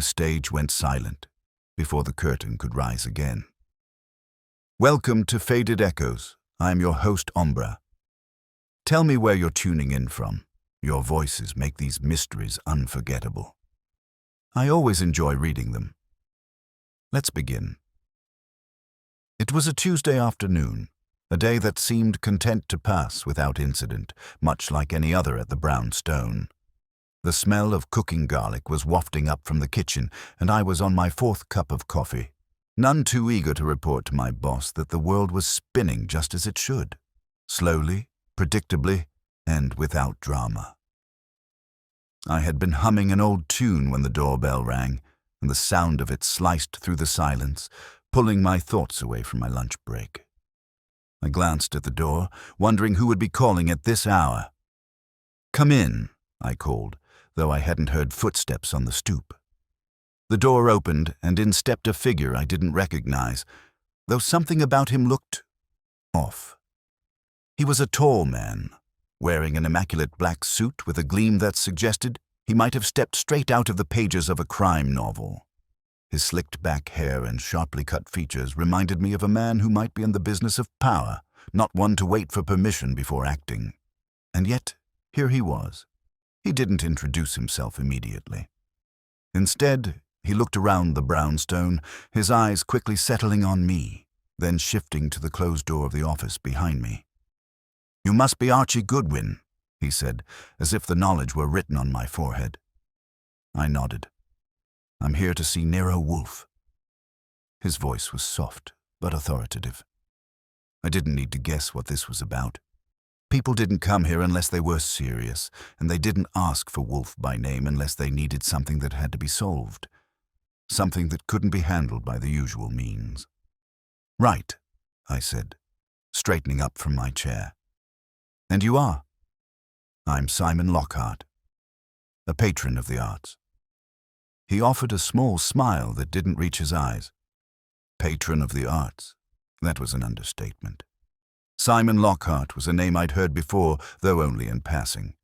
The stage went silent before the curtain could rise again. Welcome to Faded Echoes. I am your host, Ombra. Tell me where you're tuning in from. Your voices make these mysteries unforgettable. I always enjoy reading them. Let's begin. It was a Tuesday afternoon, a day that seemed content to pass without incident, much like any other at the Brown Stone. The smell of cooking garlic was wafting up from the kitchen, and I was on my fourth cup of coffee, none too eager to report to my boss that the world was spinning just as it should, slowly, predictably, and without drama. I had been humming an old tune when the doorbell rang, and the sound of it sliced through the silence, pulling my thoughts away from my lunch break. I glanced at the door, wondering who would be calling at this hour. "Come in," I called, though I hadn't heard footsteps on the stoop. The door opened, and in stepped a figure I didn't recognize, though something about him looked off. He was a tall man, wearing an immaculate black suit with a gleam that suggested he might have stepped straight out of the pages of a crime novel. His slicked-back hair and sharply cut features reminded me of a man who might be in the business of power, not one to wait for permission before acting. And yet, here he was. He didn't introduce himself immediately. Instead, he looked around the brownstone, his eyes quickly settling on me, then shifting to the closed door of the office behind me. "You must be Archie Goodwin," he said, as if the knowledge were written on my forehead. I nodded. "I'm here to see Nero Wolfe." His voice was soft, but authoritative. I didn't need to guess what this was about. People didn't come here unless they were serious, and they didn't ask for Wolfe by name unless they needed something that had to be solved, something that couldn't be handled by the usual means. "Right," I said, straightening up from my chair. "And you are?" "I'm Simon Lockhart, a patron of the arts." He offered a small smile that didn't reach his eyes. Patron of the arts. That was an understatement. Simon Lockhart was a name I'd heard before, though only in passing.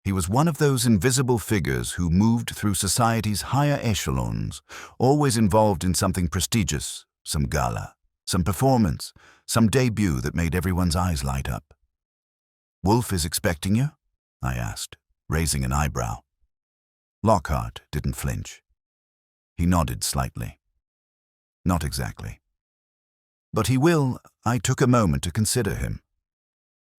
He was one of those invisible figures who moved through society's higher echelons, always involved in something prestigious, some gala, some performance, some debut that made everyone's eyes light up. "Wolfe is expecting you?" I asked, raising an eyebrow. Lockhart didn't flinch. He nodded slightly. "Not exactly. But he will." I took a moment to consider him.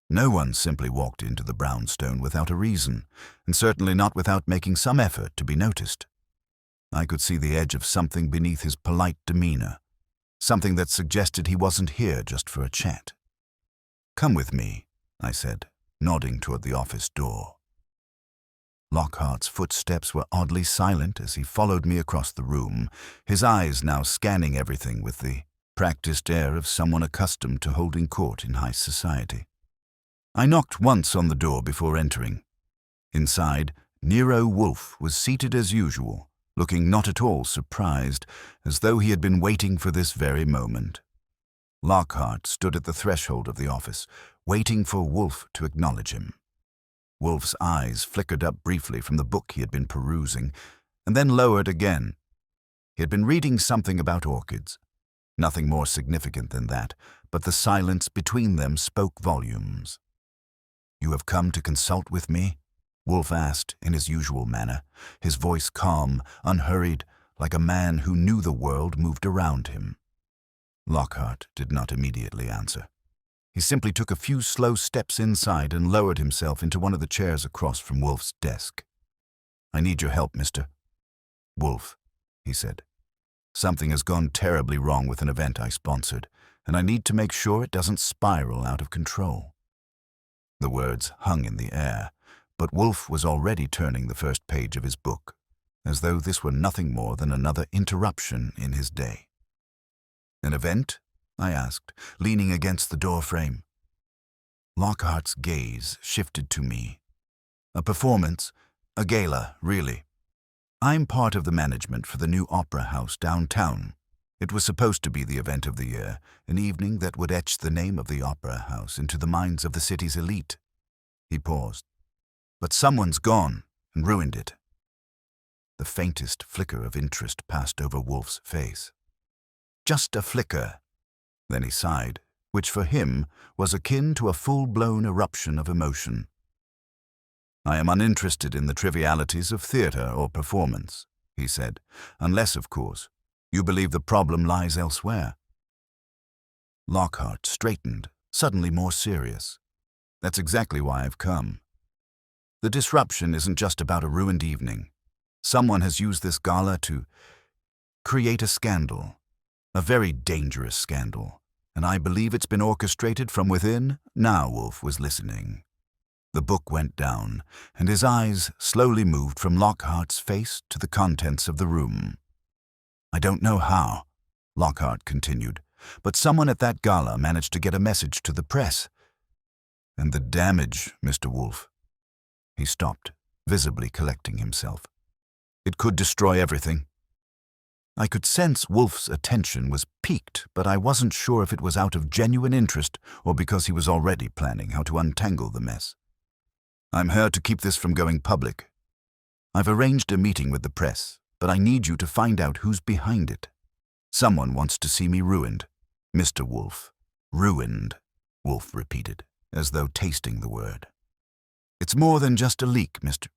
No one simply walked into the brownstone without a reason, and certainly not without making some effort to be noticed. I could see the edge of something beneath his polite demeanor, something that suggested he wasn't here just for a chat. "Come with me," I said, nodding toward the office door. Lockhart's footsteps were oddly silent as he followed me across the room, his eyes now scanning everything with the practiced air of someone accustomed to holding court in high society. I knocked once on the door before entering. Inside, Nero Wolfe was seated as usual, looking not at all surprised, as though he had been waiting for this very moment. Lockhart stood at the threshold of the office, waiting for Wolfe to acknowledge him. Wolfe's eyes flickered up briefly from the book he had been perusing, and then lowered again. He had been reading something about orchids. Nothing more significant than that, but the silence between them spoke volumes. "You have come to consult with me?" Wolfe asked in his usual manner, his voice calm, unhurried, like a man who knew the world moved around him. Lockhart did not immediately answer. He simply took a few slow steps inside and lowered himself into one of the chairs across from Wolfe's desk. "I need your help, Mr. Wolfe," he said. "Something has gone terribly wrong with an event I sponsored, and I need to make sure it doesn't spiral out of control." The words hung in the air, but Wolfe was already turning the first page of his book, as though this were nothing more than another interruption in his day. "An event?" I asked, leaning against the door frame. Lockhart's gaze shifted to me. "A performance, a gala, really. I'm part of the management for the new opera house downtown. It was supposed to be the event of the year, an evening that would etch the name of the opera house into the minds of the city's elite." He paused. "But someone's gone and ruined it." The faintest flicker of interest passed over Wolfe's face. Just a flicker. Then he sighed, which for him was akin to a full-blown eruption of emotion. "I am uninterested in the trivialities of theatre or performance," he said, "unless, of course, you believe the problem lies elsewhere." Lockhart straightened, suddenly more serious. "That's exactly why I've come. The disruption isn't just about a ruined evening. Someone has used this gala to create a scandal, a very dangerous scandal, and I believe it's been orchestrated from within." Now Wolfe was listening. The book went down, and his eyes slowly moved from Lockhart's face to the contents of the room. "I don't know how," Lockhart continued, "but someone at that gala managed to get a message to the press. And the damage, Mr. Wolfe." He stopped, visibly collecting himself. "It could destroy everything." I could sense Wolfe's attention was piqued, but I wasn't sure if it was out of genuine interest or because he was already planning how to untangle the mess. "I'm here to keep this from going public. I've arranged a meeting with the press, but I need you to find out who's behind it. Someone wants to see me ruined, Mr. Wolfe." "Ruined," Wolfe repeated, as though tasting the word. "It's more than just a leak, Mr.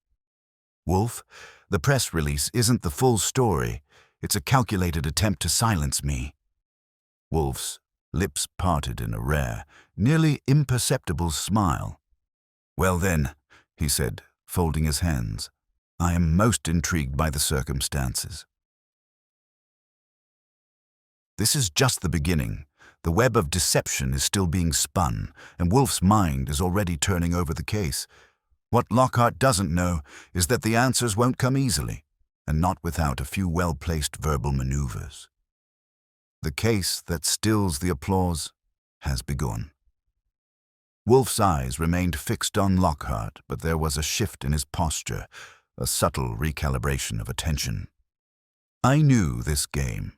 Wolfe. The press release isn't the full story. It's a calculated attempt to silence me." Wolfe's lips parted in a rare, nearly imperceptible smile. "Well then," he said, folding his hands, "I am most intrigued by the circumstances. This is just the beginning. The web of deception is still being spun, and Wolfe's mind is already turning over the case. What Lockhart doesn't know is that the answers won't come easily, and not without a few well-placed verbal maneuvers. The case that stills the applause has begun." Wolfe's eyes remained fixed on Lockhart, but there was a shift in his posture, a subtle recalibration of attention. I knew this game.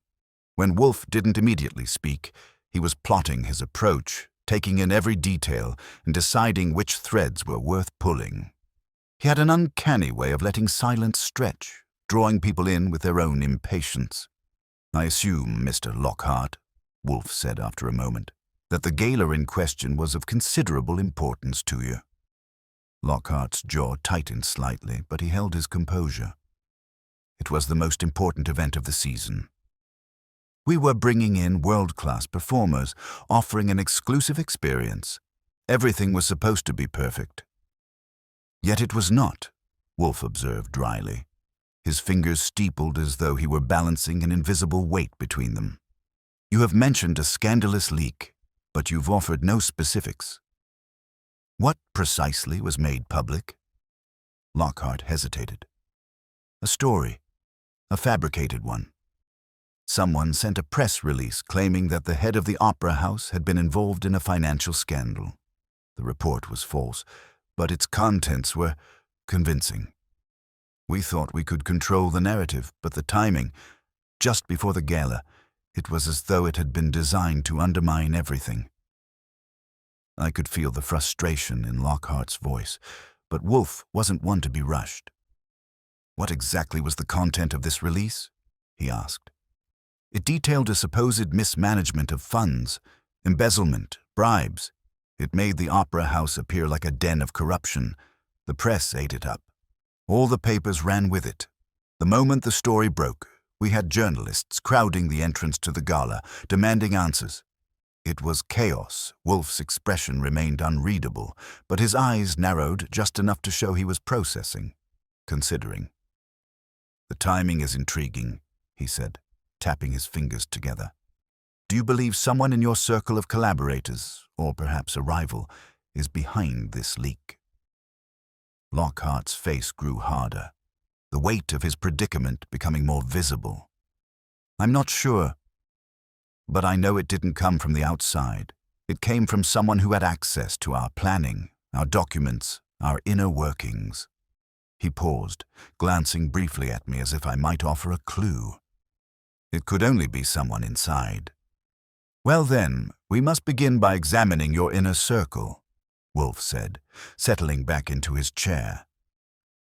When Wolfe didn't immediately speak, he was plotting his approach, taking in every detail and deciding which threads were worth pulling. He had an uncanny way of letting silence stretch, drawing people in with their own impatience. "I assume, Mr. Lockhart," Wolfe said after a moment, "that the gala in question was of considerable importance to you." Lockhart's jaw tightened slightly, but he held his composure. "It was the most important event of the season. We were bringing in world-class performers, offering an exclusive experience. Everything was supposed to be perfect." "Yet it was not," Wolfe observed dryly. His fingers steepled as though he were balancing an invisible weight between them. "You have mentioned a scandalous leak, but you've offered no specifics. What precisely was made public?" Lockhart hesitated. "A story, a fabricated one. Someone sent a press release claiming that the head of the opera house had been involved in a financial scandal. The report was false, but its contents were convincing. We thought we could control the narrative, but the timing, just before the gala, it was as though it had been designed to undermine everything." I could feel the frustration in Lockhart's voice, but Wolfe wasn't one to be rushed. "What exactly was the content of this release?" he asked. "It detailed a supposed mismanagement of funds, embezzlement, bribes. It made the opera house appear like a den of corruption. The press ate it up. All the papers ran with it. The moment the story broke, we had journalists crowding the entrance to the gala, demanding answers. It was chaos." Wolfe's expression remained unreadable, but his eyes narrowed just enough to show he was processing, considering. "The timing is intriguing," he said, tapping his fingers together. "Do you believe someone in your circle of collaborators, or perhaps a rival, is behind this leak?" Lockhart's face grew harder, the weight of his predicament becoming more visible. "I'm not sure, but I know it didn't come from the outside. It came from someone who had access to our planning, our documents, our inner workings." He paused, glancing briefly at me as if I might offer a clue. "It could only be someone inside." "Well then, we must begin by examining your inner circle," Wolfe said, settling back into his chair.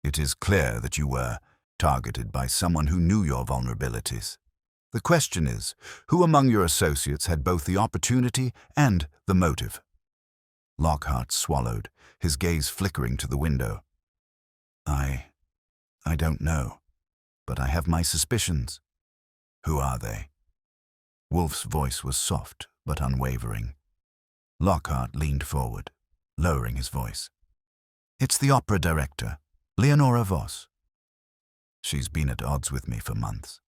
"It is clear that you were targeted by someone who knew your vulnerabilities. The question is, who among your associates had both the opportunity and the motive? Lockhart swallowed, his gaze flickering to the window. I don't know, but I have my suspicions. Who are they? Wolfe's voice was soft but unwavering. Lockhart leaned forward, lowering his voice. It's the opera director, Leonora Voss. She's been at odds with me for months.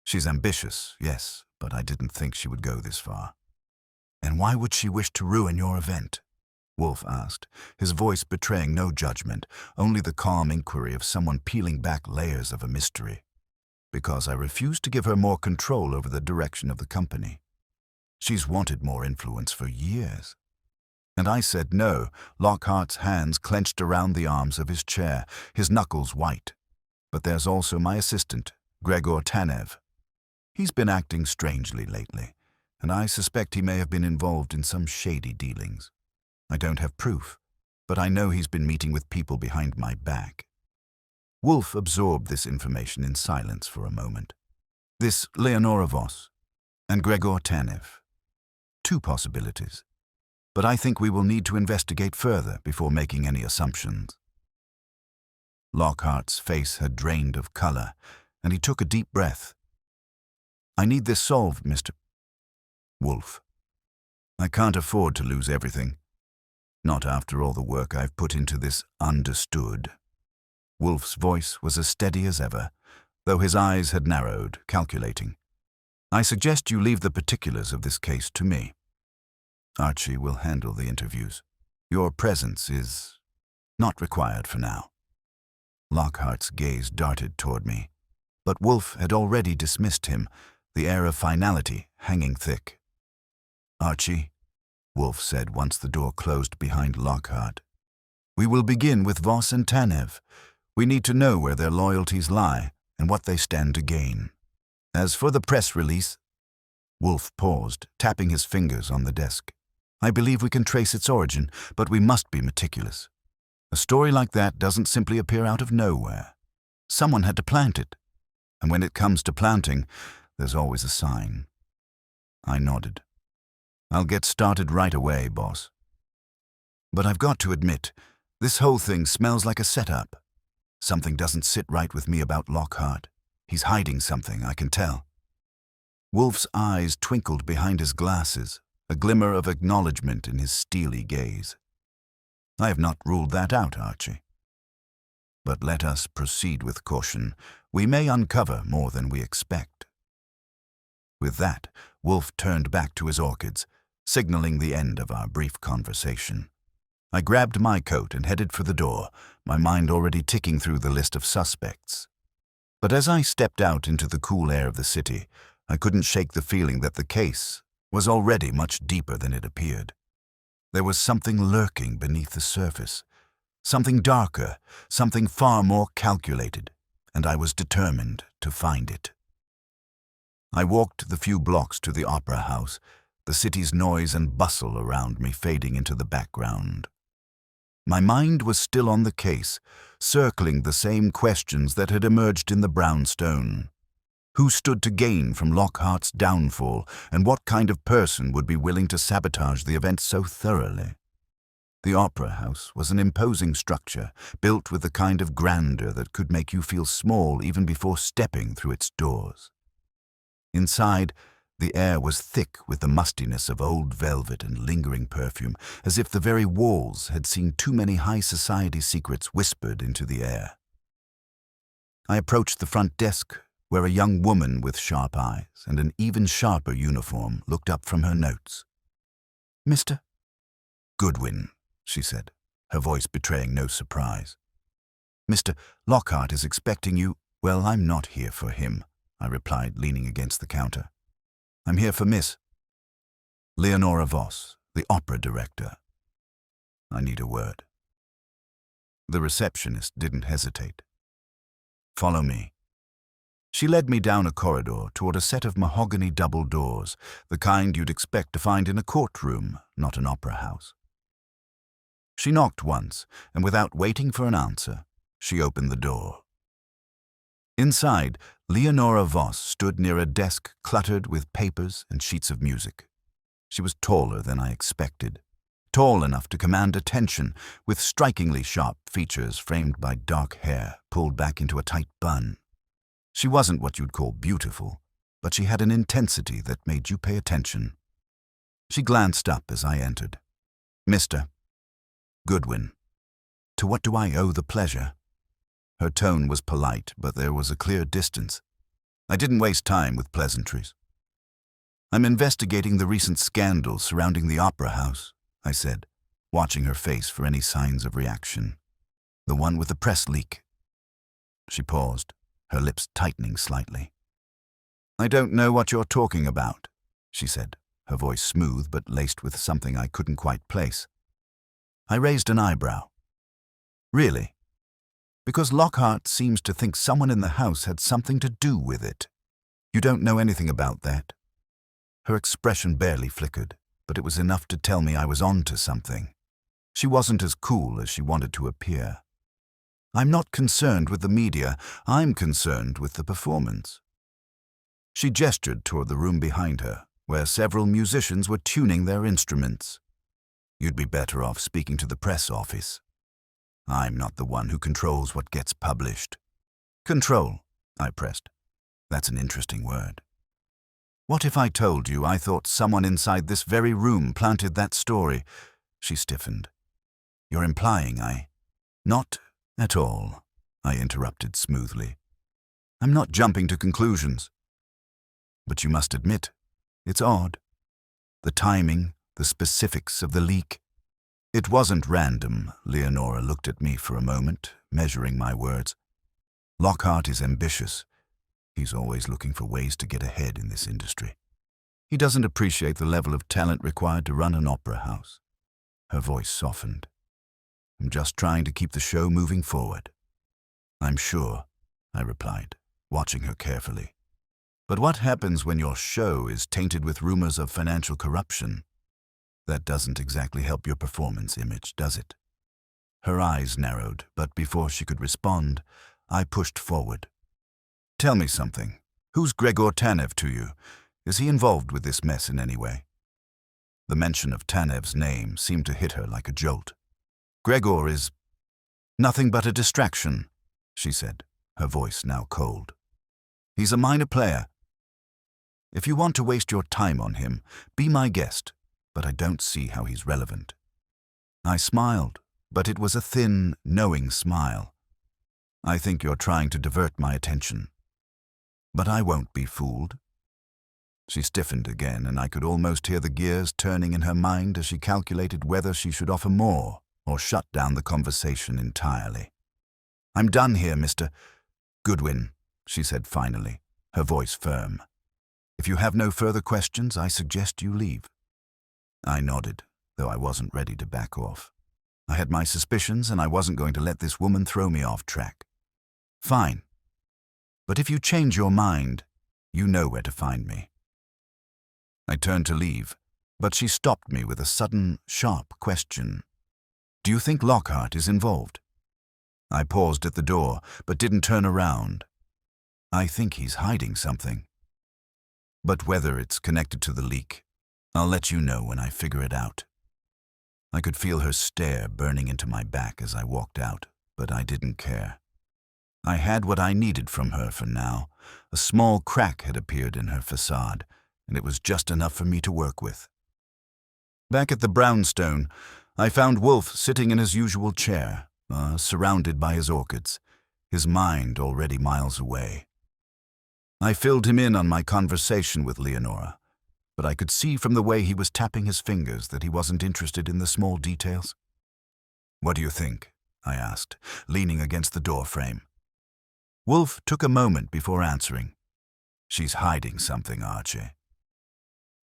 She's ambitious, yes, but I didn't think she would go this far. And why would she wish to ruin your event? Wolfe asked, his voice betraying no judgment, only the calm inquiry of someone peeling back layers of a mystery. Because I refused to give her more control over the direction of the company. She's wanted more influence for years. And I said no. Lockhart's hands clenched around the arms of his chair, his knuckles white. But there's also my assistant, Gregor Tanev. He's been acting strangely lately, and I suspect he may have been involved in some shady dealings. I don't have proof, but I know he's been meeting with people behind my back. Wolfe absorbed this information in silence for a moment. This Leonora Voss and Gregor Tanev. Two possibilities. But I think we will need to investigate further before making any assumptions. Lockhart's face had drained of color, and he took a deep breath. I need this solved, Mr. Wolfe. I can't afford to lose everything. Not after all the work I've put into this understood. Wolfe's voice was as steady as ever, though his eyes had narrowed, calculating. I suggest you leave the particulars of this case to me. Archie will handle the interviews. Your presence is not required for now. Lockhart's gaze darted toward me, but Wolfe had already dismissed him, the air of finality hanging thick. Archie, Wolfe said once the door closed behind Lockhart. We will begin with Voss and Tanev. We need to know where their loyalties lie and what they stand to gain. As for the press release, Wolfe paused, tapping his fingers on the desk. I believe we can trace its origin, but we must be meticulous. A story like that doesn't simply appear out of nowhere. Someone had to plant it. And when it comes to planting, there's always a sign. I nodded. I'll get started right away, boss. But I've got to admit, this whole thing smells like a setup. Something doesn't sit right with me about Lockhart. He's hiding something, I can tell. Wolfe's eyes twinkled behind his glasses, a glimmer of acknowledgement in his steely gaze. I have not ruled that out, Archie. But let us proceed with caution. We may uncover more than we expect. With that, Wolfe turned back to his orchids, signaling the end of our brief conversation. I grabbed my coat and headed for the door, my mind already ticking through the list of suspects. But as I stepped out into the cool air of the city, I couldn't shake the feeling that the case was already much deeper than it appeared. There was something lurking beneath the surface, something darker, something far more calculated, and I was determined to find it. I walked the few blocks to the opera house, the city's noise and bustle around me fading into the background. My mind was still on the case, circling the same questions that had emerged in the brownstone. Who stood to gain from Lockhart's downfall, and what kind of person would be willing to sabotage the event so thoroughly? The opera house was an imposing structure, built with the kind of grandeur that could make you feel small even before stepping through its doors. Inside, the air was thick with the mustiness of old velvet and lingering perfume, as if the very walls had seen too many high society secrets whispered into the air. I approached the front desk, where a young woman with sharp eyes and an even sharper uniform looked up from her notes. "Mr. Goodwin," she said, her voice betraying no surprise. "Mr. Lockhart is expecting you." "Well, I'm not here for him," I replied, leaning against the counter. "I'm here for Miss Leonora Voss, the opera director. I need a word." The receptionist didn't hesitate. "Follow me." She led me down a corridor toward a set of mahogany double doors, the kind you'd expect to find in a courtroom, not an opera house. She knocked once, and without waiting for an answer, she opened the door. Inside, Leonora Voss stood near a desk cluttered with papers and sheets of music. She was taller than I expected, tall enough to command attention, with strikingly sharp features framed by dark hair pulled back into a tight bun. She wasn't what you'd call beautiful, but she had an intensity that made you pay attention. She glanced up as I entered. "Mr. Goodwin, to what do I owe the pleasure?" Her tone was polite, but there was a clear distance. I didn't waste time with pleasantries. "I'm investigating the recent scandal surrounding the Opera House," I said, watching her face for any signs of reaction. "The one with the press leak." She paused, her lips tightening slightly. "I don't know what you're talking about," she said, her voice smooth but laced with something I couldn't quite place. I raised an eyebrow. "Really? Because Lockhart seems to think someone in the house had something to do with it. You don't know anything about that?" Her expression barely flickered, but it was enough to tell me I was on to something. She wasn't as cool as she wanted to appear. "I'm not concerned with the media. I'm concerned with the performance." She gestured toward the room behind her, where several musicians were tuning their instruments. "You'd be better off speaking to the press office. I'm not the one who controls what gets published." "Control," I pressed. "That's an interesting word. What if I told you I thought someone inside this very room planted that story?" She stiffened. "You're implying I—" "Not at all," I interrupted smoothly. "I'm not jumping to conclusions. But you must admit, it's odd. The timing, the specifics of the leak." "It wasn't random." Leonora looked at me for a moment, measuring my words. "Lockhart is ambitious. He's always looking for ways to get ahead in this industry. He doesn't appreciate the level of talent required to run an opera house." Her voice softened. "I'm just trying to keep the show moving forward." "I'm sure," I replied, watching her carefully. "But what happens when your show is tainted with rumors of financial corruption? That doesn't exactly help your performance image, does it?" Her eyes narrowed, but before she could respond, I pushed forward. "Tell me something. Who's Gregor Tanev to you? Is he involved with this mess in any way?" The mention of Tanev's name seemed to hit her like a jolt. "Gregor is nothing but a distraction," she said, her voice now cold. "He's a minor player. If you want to waste your time on him, be my guest, but I don't see how he's relevant." I smiled, but it was a thin, knowing smile. "I think you're trying to divert my attention. But I won't be fooled." She stiffened again, and I could almost hear the gears turning in her mind as she calculated whether she should offer more or shut down the conversation entirely. "I'm done here, Mr. Goodwin," she said finally, her voice firm. "If you have no further questions, I suggest you leave." I nodded, though I wasn't ready to back off. I had my suspicions, and I wasn't going to let this woman throw me off track. "Fine. But if you change your mind, you know where to find me." I turned to leave, but she stopped me with a sudden, sharp question. "Do you think Lockhart is involved?" I paused at the door, but didn't turn around. "I think he's hiding something. But whether it's connected to the leak, I'll let you know when I figure it out." I could feel her stare burning into my back as I walked out, but I didn't care. I had what I needed from her for now. A small crack had appeared in her facade, and it was just enough for me to work with. Back at the brownstone, I found Wolfe sitting in his usual chair, surrounded by his orchids, his mind already miles away. I filled him in on my conversation with Leonora, but I could see from the way he was tapping his fingers that he wasn't interested in the small details. "What do you think?" I asked, leaning against the door frame. Wolfe took a moment before answering. "She's hiding something, Archie.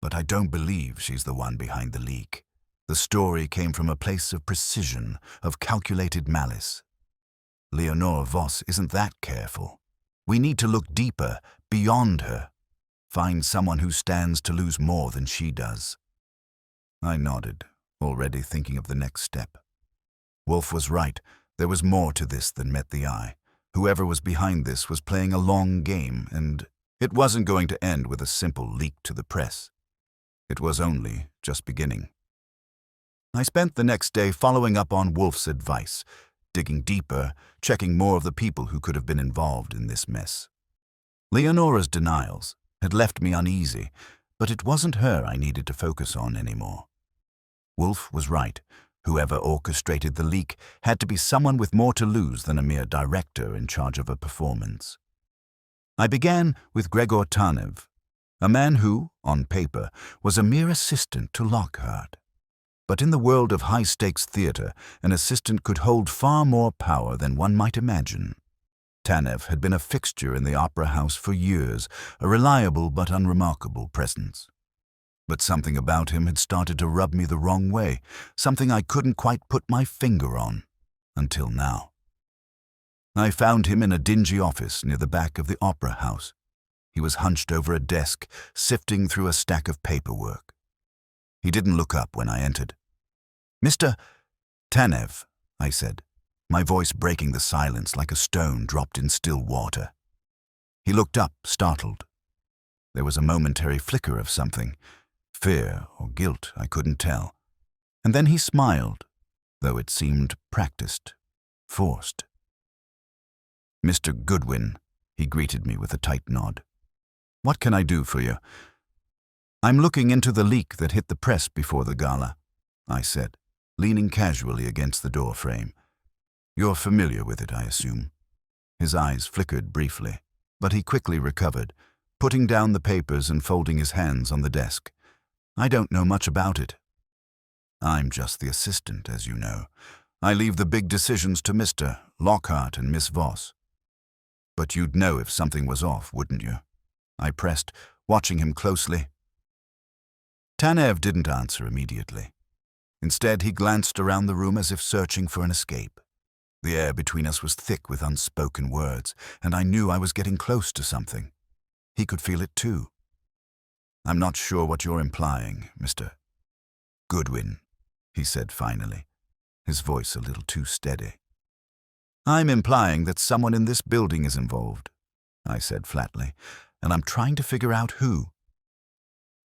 But I don't believe she's the one behind the leak. The story came from a place of precision, of calculated malice. Leonora Voss isn't that careful. We need to look deeper, beyond her. Find someone who stands to lose more than she does." I nodded, already thinking of the next step. Wolfe was right. There was more to this than met the eye. Whoever was behind this was playing a long game, and it wasn't going to end with a simple leak to the press. It was only just beginning. I spent the next day following up on Wolfe's advice, digging deeper, checking more of the people who could have been involved in this mess. Leonora's denials had left me uneasy, but it wasn't her I needed to focus on anymore. Wolfe was right. Whoever orchestrated the leak had to be someone with more to lose than a mere director in charge of a performance. I began with Gregor Tanev, a man who, on paper, was a mere assistant to Lockhart. But in the world of high-stakes theatre, an assistant could hold far more power than one might imagine. Tanev had been a fixture in the opera house for years, a reliable but unremarkable presence. But something about him had started to rub me the wrong way, something I couldn't quite put my finger on, until now. I found him in a dingy office near the back of the opera house. He was hunched over a desk, sifting through a stack of paperwork. He didn't look up when I entered. "Mr. Tanev," I said, my voice breaking the silence like a stone dropped in still water. He looked up, startled. There was a momentary flicker of something, fear or guilt, I couldn't tell. And then he smiled, though it seemed practiced, forced. "Mr. Goodwin," he greeted me with a tight nod. "What can I do for you?" "I'm looking into the leak that hit the press before the gala," I said, leaning casually against the door frame. "You're familiar with it, I assume." His eyes flickered briefly, but he quickly recovered, putting down the papers and folding his hands on the desk. "I don't know much about it. I'm just the assistant, as you know. I leave the big decisions to Mr. Lockhart and Miss Voss." "But you'd know if something was off, wouldn't you?" I pressed, watching him closely. Tanev didn't answer immediately. Instead, he glanced around the room as if searching for an escape. The air between us was thick with unspoken words, and I knew I was getting close to something. He could feel it too. "I'm not sure what you're implying, Mr. Goodwin," he said finally, his voice a little too steady. "I'm implying that someone in this building is involved," I said flatly, "and I'm trying to figure out who."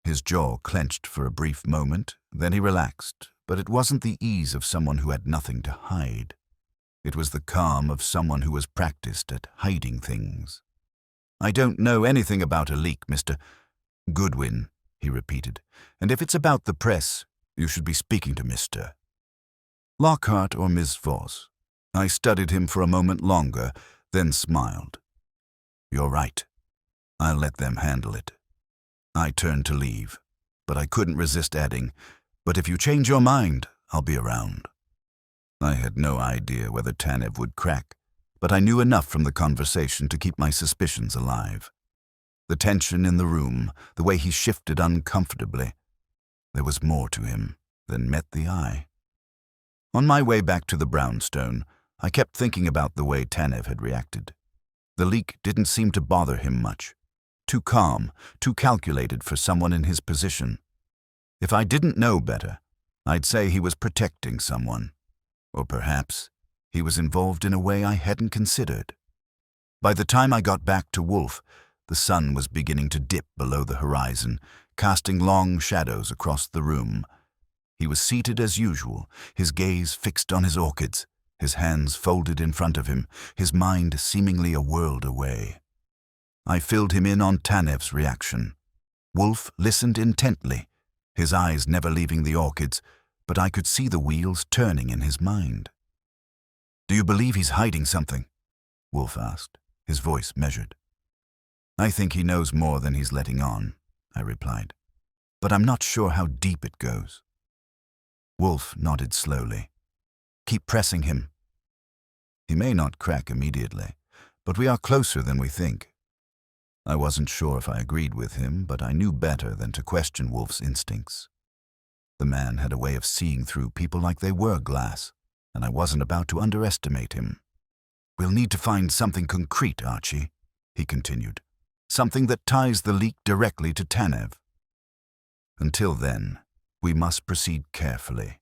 His jaw clenched for a brief moment, then he relaxed, but it wasn't the ease of someone who had nothing to hide. It was the calm of someone who was practiced at hiding things. "I don't know anything about a leak, Mr. Goodwin," he repeated, "and if it's about the press, you should be speaking to Mr. Lockhart or Miss Voss." I studied him for a moment longer, then smiled. "You're right. I'll let them handle it." I turned to leave, but I couldn't resist adding, "But if you change your mind, I'll be around." I had no idea whether Tanev would crack, but I knew enough from the conversation to keep my suspicions alive. The tension in the room, the way he shifted uncomfortably. There was more to him than met the eye. On my way back to the brownstone, I kept thinking about the way Tanev had reacted. The leak didn't seem to bother him much. Too calm, too calculated for someone in his position. If I didn't know better, I'd say he was protecting someone. Or perhaps he was involved in a way I hadn't considered. By the time I got back to Wolfe, the sun was beginning to dip below the horizon, casting long shadows across the room. He was seated as usual, his gaze fixed on his orchids, his hands folded in front of him, his mind seemingly a world away. I filled him in on Tanev's reaction. Wolfe listened intently, his eyes never leaving the orchids, but I could see the wheels turning in his mind. "Do you believe he's hiding something?" Wolfe asked, his voice measured. "I think he knows more than he's letting on," I replied, "but I'm not sure how deep it goes." Wolfe nodded slowly. "Keep pressing him. He may not crack immediately, but we are closer than we think." I wasn't sure if I agreed with him, but I knew better than to question Wolfe's instincts. The man had a way of seeing through people like they were glass, and I wasn't about to underestimate him. "We'll need to find something concrete, Archie," he continued. "Something that ties the leak directly to Tanev. Until then, we must proceed carefully."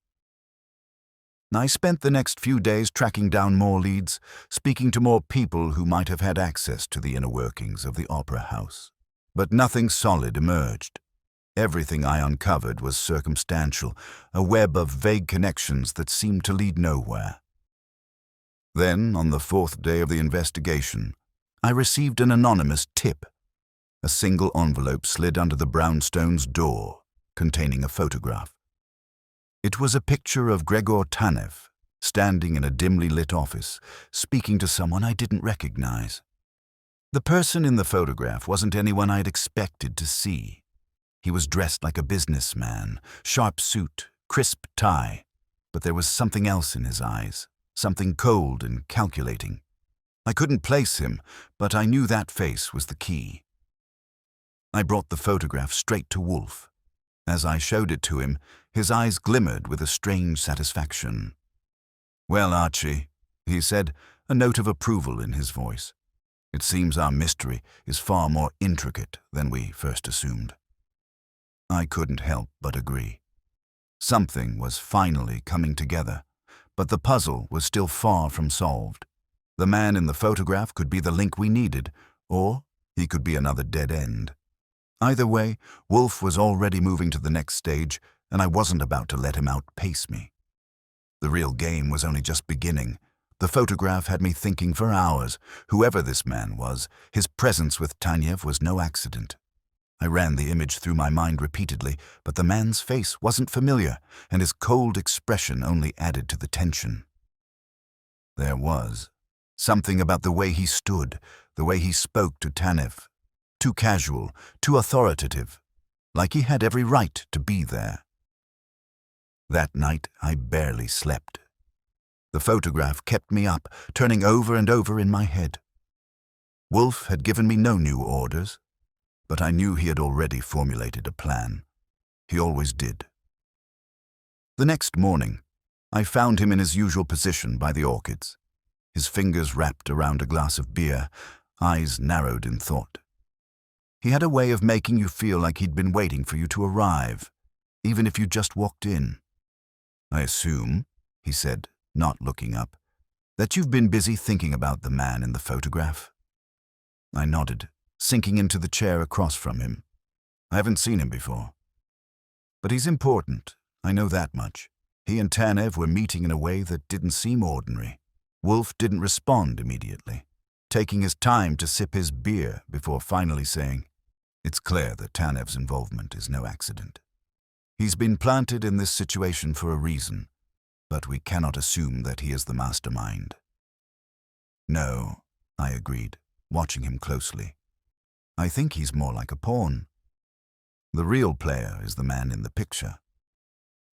I spent the next few days tracking down more leads, speaking to more people who might have had access to the inner workings of the opera house. But nothing solid emerged. Everything I uncovered was circumstantial, a web of vague connections that seemed to lead nowhere. Then, on the 4th day of the investigation, I received an anonymous tip. A single envelope slid under the brownstone's door, containing a photograph. It was a picture of Gregor Tanev, standing in a dimly lit office, speaking to someone I didn't recognize. The person in the photograph wasn't anyone I'd expected to see. He was dressed like a businessman, sharp suit, crisp tie, but there was something else in his eyes, something cold and calculating. I couldn't place him, but I knew that face was the key. I brought the photograph straight to Wolfe. As I showed it to him, his eyes glimmered with a strange satisfaction. "Well, Archie," he said, a note of approval in his voice. "It seems our mystery is far more intricate than we first assumed." I couldn't help but agree. Something was finally coming together, but the puzzle was still far from solved. The man in the photograph could be the link we needed, or he could be another dead end. Either way, Wolfe was already moving to the next stage, and I wasn't about to let him outpace me. The real game was only just beginning. The photograph had me thinking for hours. Whoever this man was, his presence with Tanev was no accident. I ran the image through my mind repeatedly, but the man's face wasn't familiar, and his cold expression only added to the tension. There was something about the way he stood, the way he spoke to Tanev. Too casual, too authoritative, like he had every right to be there. That night, I barely slept. The photograph kept me up, turning over and over in my head. Wolfe had given me no new orders, but I knew he had already formulated a plan. He always did. The next morning, I found him in his usual position by the orchids, his fingers wrapped around a glass of beer, eyes narrowed in thought. He had a way of making you feel like he'd been waiting for you to arrive, even if you just walked in. "I assume," he said, not looking up, "that you've been busy thinking about the man in the photograph." I nodded, sinking into the chair across from him. "I haven't seen him before. But he's important, I know that much. He and Tanev were meeting in a way that didn't seem ordinary." Wolfe didn't respond immediately, taking his time to sip his beer before finally saying, "It's clear that Tanev's involvement is no accident. He's been planted in this situation for a reason, but we cannot assume that he is the mastermind." "No," I agreed, watching him closely. "I think he's more like a pawn. The real player is the man in the picture.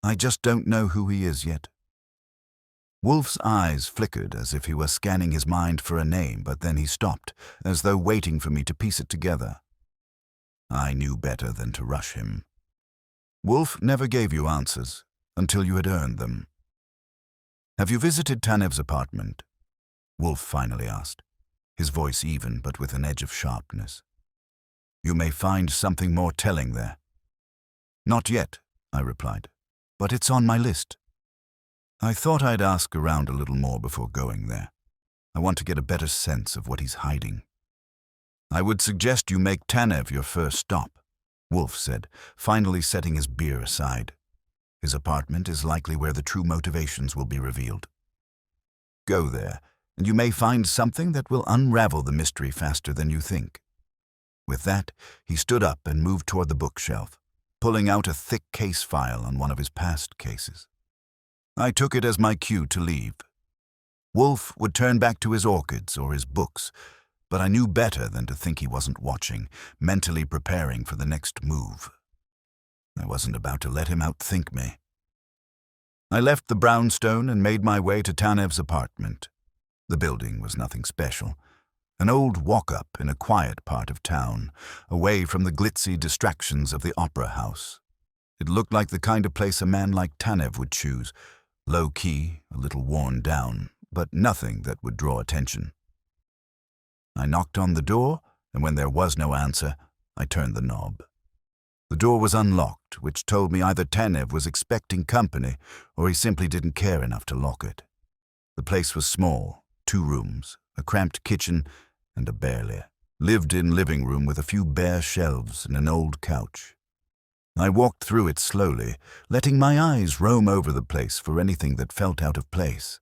I just don't know who he is yet." Wolfe's eyes flickered as if he were scanning his mind for a name, but then he stopped, as though waiting for me to piece it together. I knew better than to rush him. "Wolfe never gave you answers until you had earned them. Have you visited Tanev's apartment?" Wolfe finally asked, his voice even but with an edge of sharpness. "You may find something more telling there." "Not yet," I replied, "but it's on my list. I thought I'd ask around a little more before going there. I want to get a better sense of what he's hiding." "I would suggest you make Tanev your first stop," Wolfe said, finally setting his beer aside. "His apartment is likely where the true motivations will be revealed. Go there, and you may find something that will unravel the mystery faster than you think." With that, he stood up and moved toward the bookshelf, pulling out a thick case file on one of his past cases. I took it as my cue to leave. Wolfe would turn back to his orchids or his books, but I knew better than to think he wasn't watching, mentally preparing for the next move. I wasn't about to let him outthink me. I left the brownstone and made my way to Tanev's apartment. The building was nothing special. An old walk-up in a quiet part of town, away from the glitzy distractions of the opera house. It looked like the kind of place a man like Tanev would choose, low-key, a little worn down, but nothing that would draw attention. I knocked on the door, and when there was no answer, I turned the knob. The door was unlocked, which told me either Tanev was expecting company or he simply didn't care enough to lock it. The place was small, 2 rooms, a cramped kitchen, and a barely lived-in living room with a few bare shelves and an old couch. I walked through it slowly, letting my eyes roam over the place for anything that felt out of place.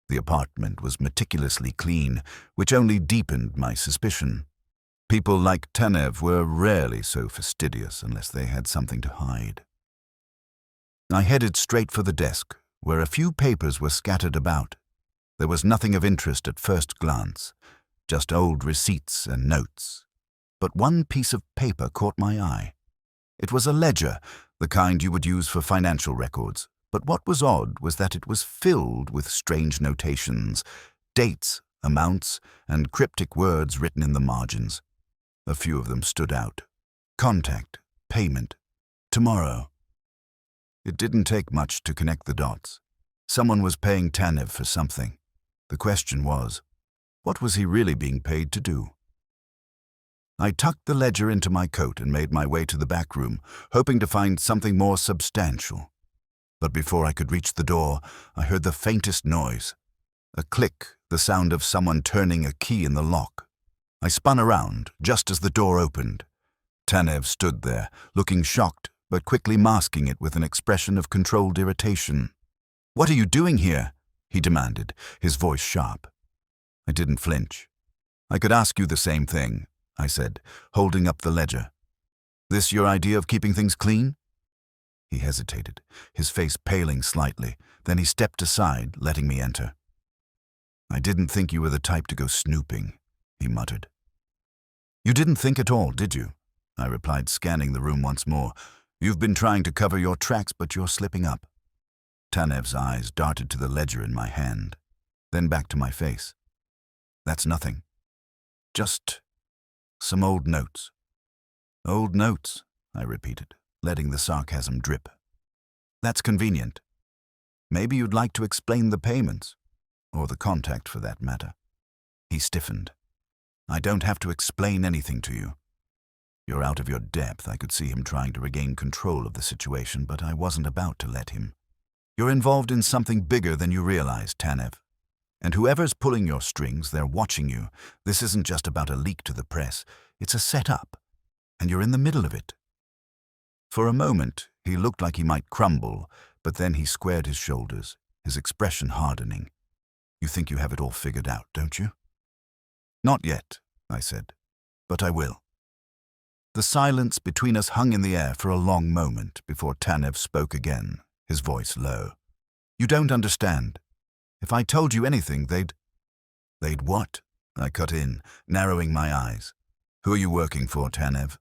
The apartment was meticulously clean, which only deepened my suspicion. People like Tanev were rarely so fastidious unless they had something to hide. I headed straight for the desk, where a few papers were scattered about. There was nothing of interest at first glance, just old receipts and notes. But one piece of paper caught my eye. It was a ledger, the kind you would use for financial records. But what was odd was that it was filled with strange notations, dates, amounts, and cryptic words written in the margins. A few of them stood out. Contact, payment, tomorrow. It didn't take much to connect the dots. Someone was paying Tanev for something. The question was, what was he really being paid to do? I tucked the ledger into my coat and made my way to the back room, hoping to find something more substantial. But before I could reach the door, I heard the faintest noise. A click, the sound of someone turning a key in the lock. I spun around just as the door opened. Tanev stood there, looking shocked, but quickly masking it with an expression of controlled irritation. "What are you doing here?" he demanded, his voice sharp. I didn't flinch. "I could ask you the same thing," I said, holding up the ledger. "This your idea of keeping things clean?" He hesitated, his face paling slightly. Then he stepped aside, letting me enter. "I didn't think you were the type to go snooping," he muttered. "You didn't think at all, did you?" I replied, scanning the room once more. "You've been trying to cover your tracks, but you're slipping up." Tanev's eyes darted to the ledger in my hand, then back to my face. "That's nothing. Just some old notes." "Old notes," I repeated, letting the sarcasm drip. "That's convenient. Maybe you'd like to explain the payments, or the contact for that matter." He stiffened. "I don't have to explain anything to you. You're out of your depth." I could see him trying to regain control of the situation, but I wasn't about to let him. "You're involved in something bigger than you realize, Tanev. And whoever's pulling your strings, they're watching you. This isn't just about a leak to the press. It's a setup, and you're in the middle of it." For a moment, he looked like he might crumble, but then he squared his shoulders, his expression hardening. "You think you have it all figured out, don't you?" "Not yet," I said, "but I will." The silence between us hung in the air for a long moment before Tanev spoke again, his voice low. "You don't understand. If I told you anything, they'd what?" I cut in, narrowing my eyes. "Who are you working for, Tanev?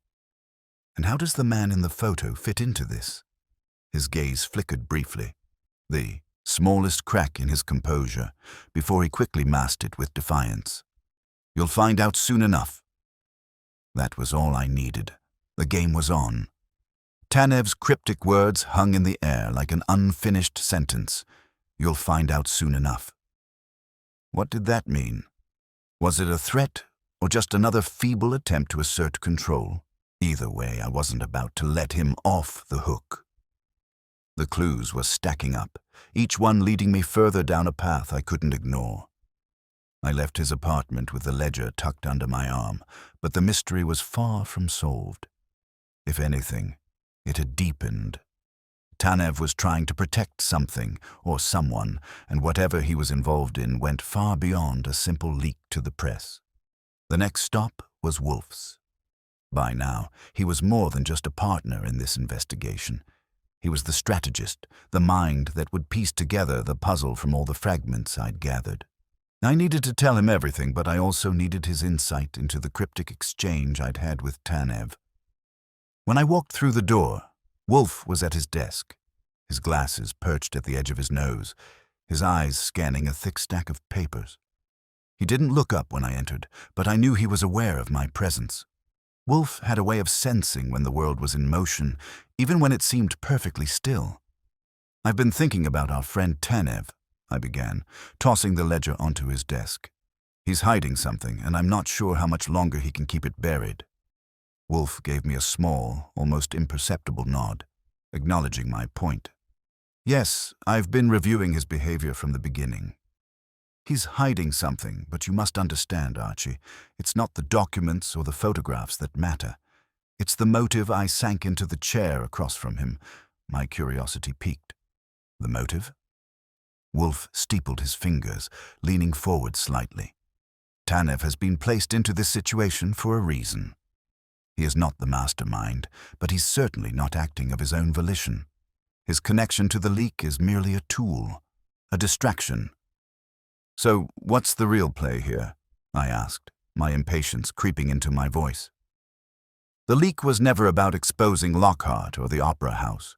And how does the man in the photo fit into this?" His gaze flickered briefly, the smallest crack in his composure, before he quickly masked it with defiance. "You'll find out soon enough." That was all I needed. The game was on. Tanev's cryptic words hung in the air like an unfinished sentence. "You'll find out soon enough." What did that mean? Was it a threat, or just another feeble attempt to assert control? Either way, I wasn't about to let him off the hook. The clues were stacking up, each one leading me further down a path I couldn't ignore. I left his apartment with the ledger tucked under my arm, but the mystery was far from solved. If anything, it had deepened. Tanev was trying to protect something or someone, and whatever he was involved in went far beyond a simple leak to the press. The next stop was Wolfe's. By now, he was more than just a partner in this investigation. He was the strategist, the mind that would piece together the puzzle from all the fragments I'd gathered. I needed to tell him everything, but I also needed his insight into the cryptic exchange I'd had with Tanev. When I walked through the door, Wolfe was at his desk, his glasses perched at the edge of his nose, his eyes scanning a thick stack of papers. He didn't look up when I entered, but I knew he was aware of my presence. Wolfe had a way of sensing when the world was in motion, even when it seemed perfectly still. "I've been thinking about our friend Tanev," I began, tossing the ledger onto his desk. "He's hiding something, and I'm not sure how much longer he can keep it buried." Wolfe gave me a small, almost imperceptible nod, acknowledging my point. Yes, I've been reviewing his behavior from the beginning. He's hiding something, but you must understand, Archie, it's not the documents or the photographs that matter. It's the motive. I sank into the chair across from him. My curiosity piqued. The motive? Wolfe steepled his fingers, leaning forward slightly. Tanev has been placed into this situation for a reason. He is not the mastermind, but he's certainly not acting of his own volition. His connection to the leak is merely a tool, a distraction. So, what's the real play here? I asked, my impatience creeping into my voice. The leak was never about exposing Lockhart or the Opera House,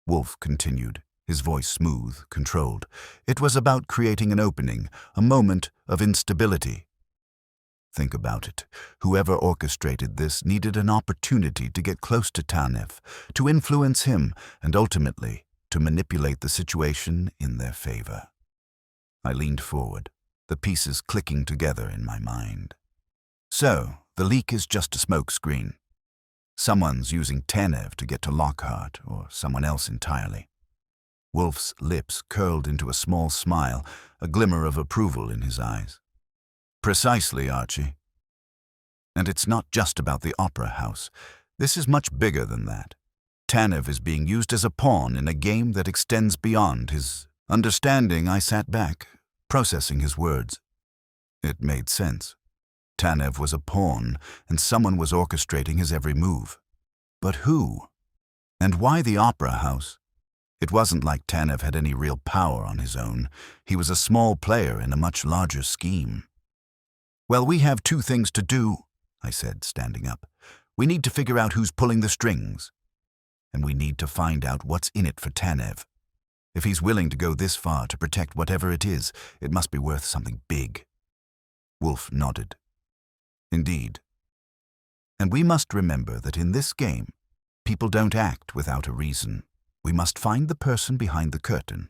Wolfe continued, his voice smooth, controlled. It was about creating an opening, a moment of instability. Think about it. Whoever orchestrated this needed an opportunity to get close to Tanev, to influence him, and ultimately to manipulate the situation in their favor. I leaned forward, the pieces clicking together in my mind. So, the leak is just a smokescreen. Someone's using Tanev to get to Lockhart, or someone else entirely. Wolfe's lips curled into a small smile, a glimmer of approval in his eyes. Precisely, Archie. And it's not just about the Opera House. This is much bigger than that. Tanev is being used as a pawn in a game that extends beyond his understanding. I sat back, processing his words. It made sense. Tanev was a pawn, and someone was orchestrating his every move. But who? And why the Opera House? It wasn't like Tanev had any real power on his own. He was a small player in a much larger scheme. Well, we have two things to do, I said, standing up. We need to figure out who's pulling the strings. And we need to find out what's in it for Tanev. If he's willing to go this far to protect whatever it is, it must be worth something big. Wolfe nodded. Indeed. And we must remember that in this game, people don't act without a reason. We must find the person behind the curtain,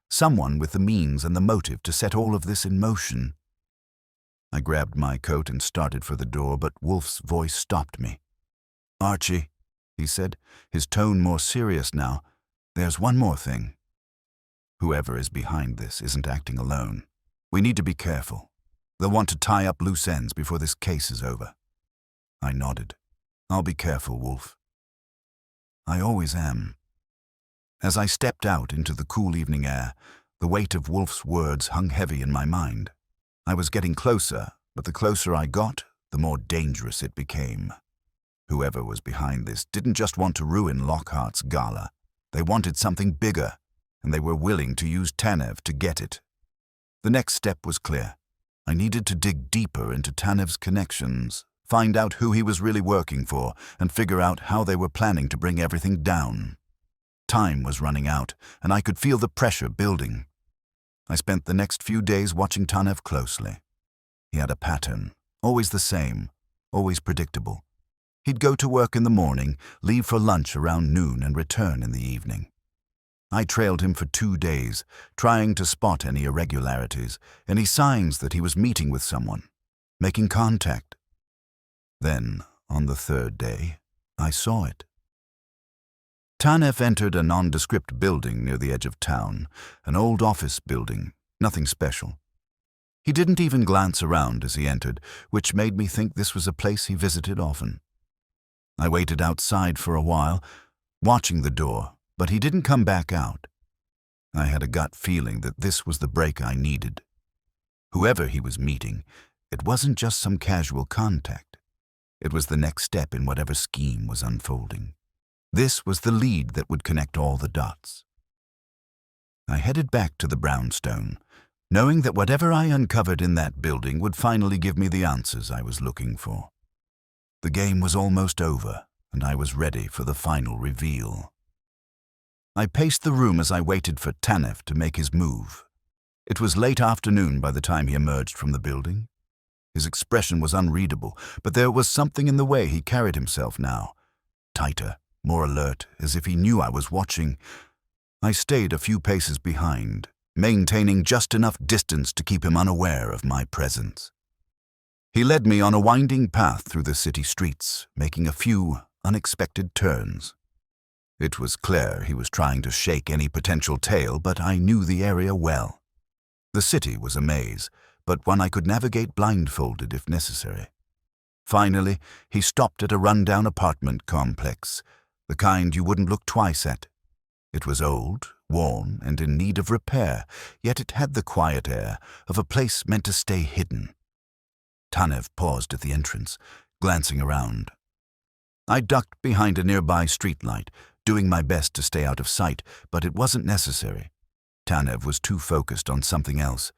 someone with the means and the motive to set all of this in motion. I grabbed my coat and started for the door, but Wolfe's voice stopped me. Archie, he said, his tone more serious now, there's one more thing. Whoever is behind this isn't acting alone. We need to be careful. They'll want to tie up loose ends before this case is over. I nodded. I'll be careful, Wolfe. I always am. As I stepped out into the cool evening air, the weight of Wolfe's words hung heavy in my mind. I was getting closer, but the closer I got, the more dangerous it became. Whoever was behind this didn't just want to ruin Lockhart's gala. They wanted something bigger, and they were willing to use Tanev to get it. The next step was clear. I needed to dig deeper into Tanev's connections, find out who he was really working for, and figure out how they were planning to bring everything down. Time was running out, and I could feel the pressure building. I spent the next few days watching Tanev closely. He had a pattern, always the same, always predictable. He'd go to work in the morning, leave for lunch around noon, and return in the evening. I trailed him for 2 days, trying to spot any irregularities, any signs that he was meeting with someone, making contact. Then, on the 3rd day, I saw it. Tanev entered a nondescript building near the edge of town, an old office building, nothing special. He didn't even glance around as he entered, which made me think this was a place he visited often. I waited outside for a while, watching the door, but he didn't come back out. I had a gut feeling that this was the break I needed. Whoever he was meeting, it wasn't just some casual contact. It was the next step in whatever scheme was unfolding. This was the lead that would connect all the dots. I headed back to the brownstone, knowing that whatever I uncovered in that building would finally give me the answers I was looking for. The game was almost over, and I was ready for the final reveal. I paced the room as I waited for Tanev to make his move. It was late afternoon by the time he emerged from the building. His expression was unreadable, but there was something in the way he carried himself now. Tighter, more alert, as if he knew I was watching. I stayed a few paces behind, maintaining just enough distance to keep him unaware of my presence. He led me on a winding path through the city streets, making a few unexpected turns. It was clear he was trying to shake any potential tail, but I knew the area well. The city was a maze, but one I could navigate blindfolded if necessary. Finally, he stopped at a rundown apartment complex, the kind you wouldn't look twice at. It was old, worn, and in need of repair, yet it had the quiet air of a place meant to stay hidden. Tanev paused at the entrance, glancing around. I ducked behind a nearby streetlight, doing my best to stay out of sight, but it wasn't necessary. Tanev was too focused on something else.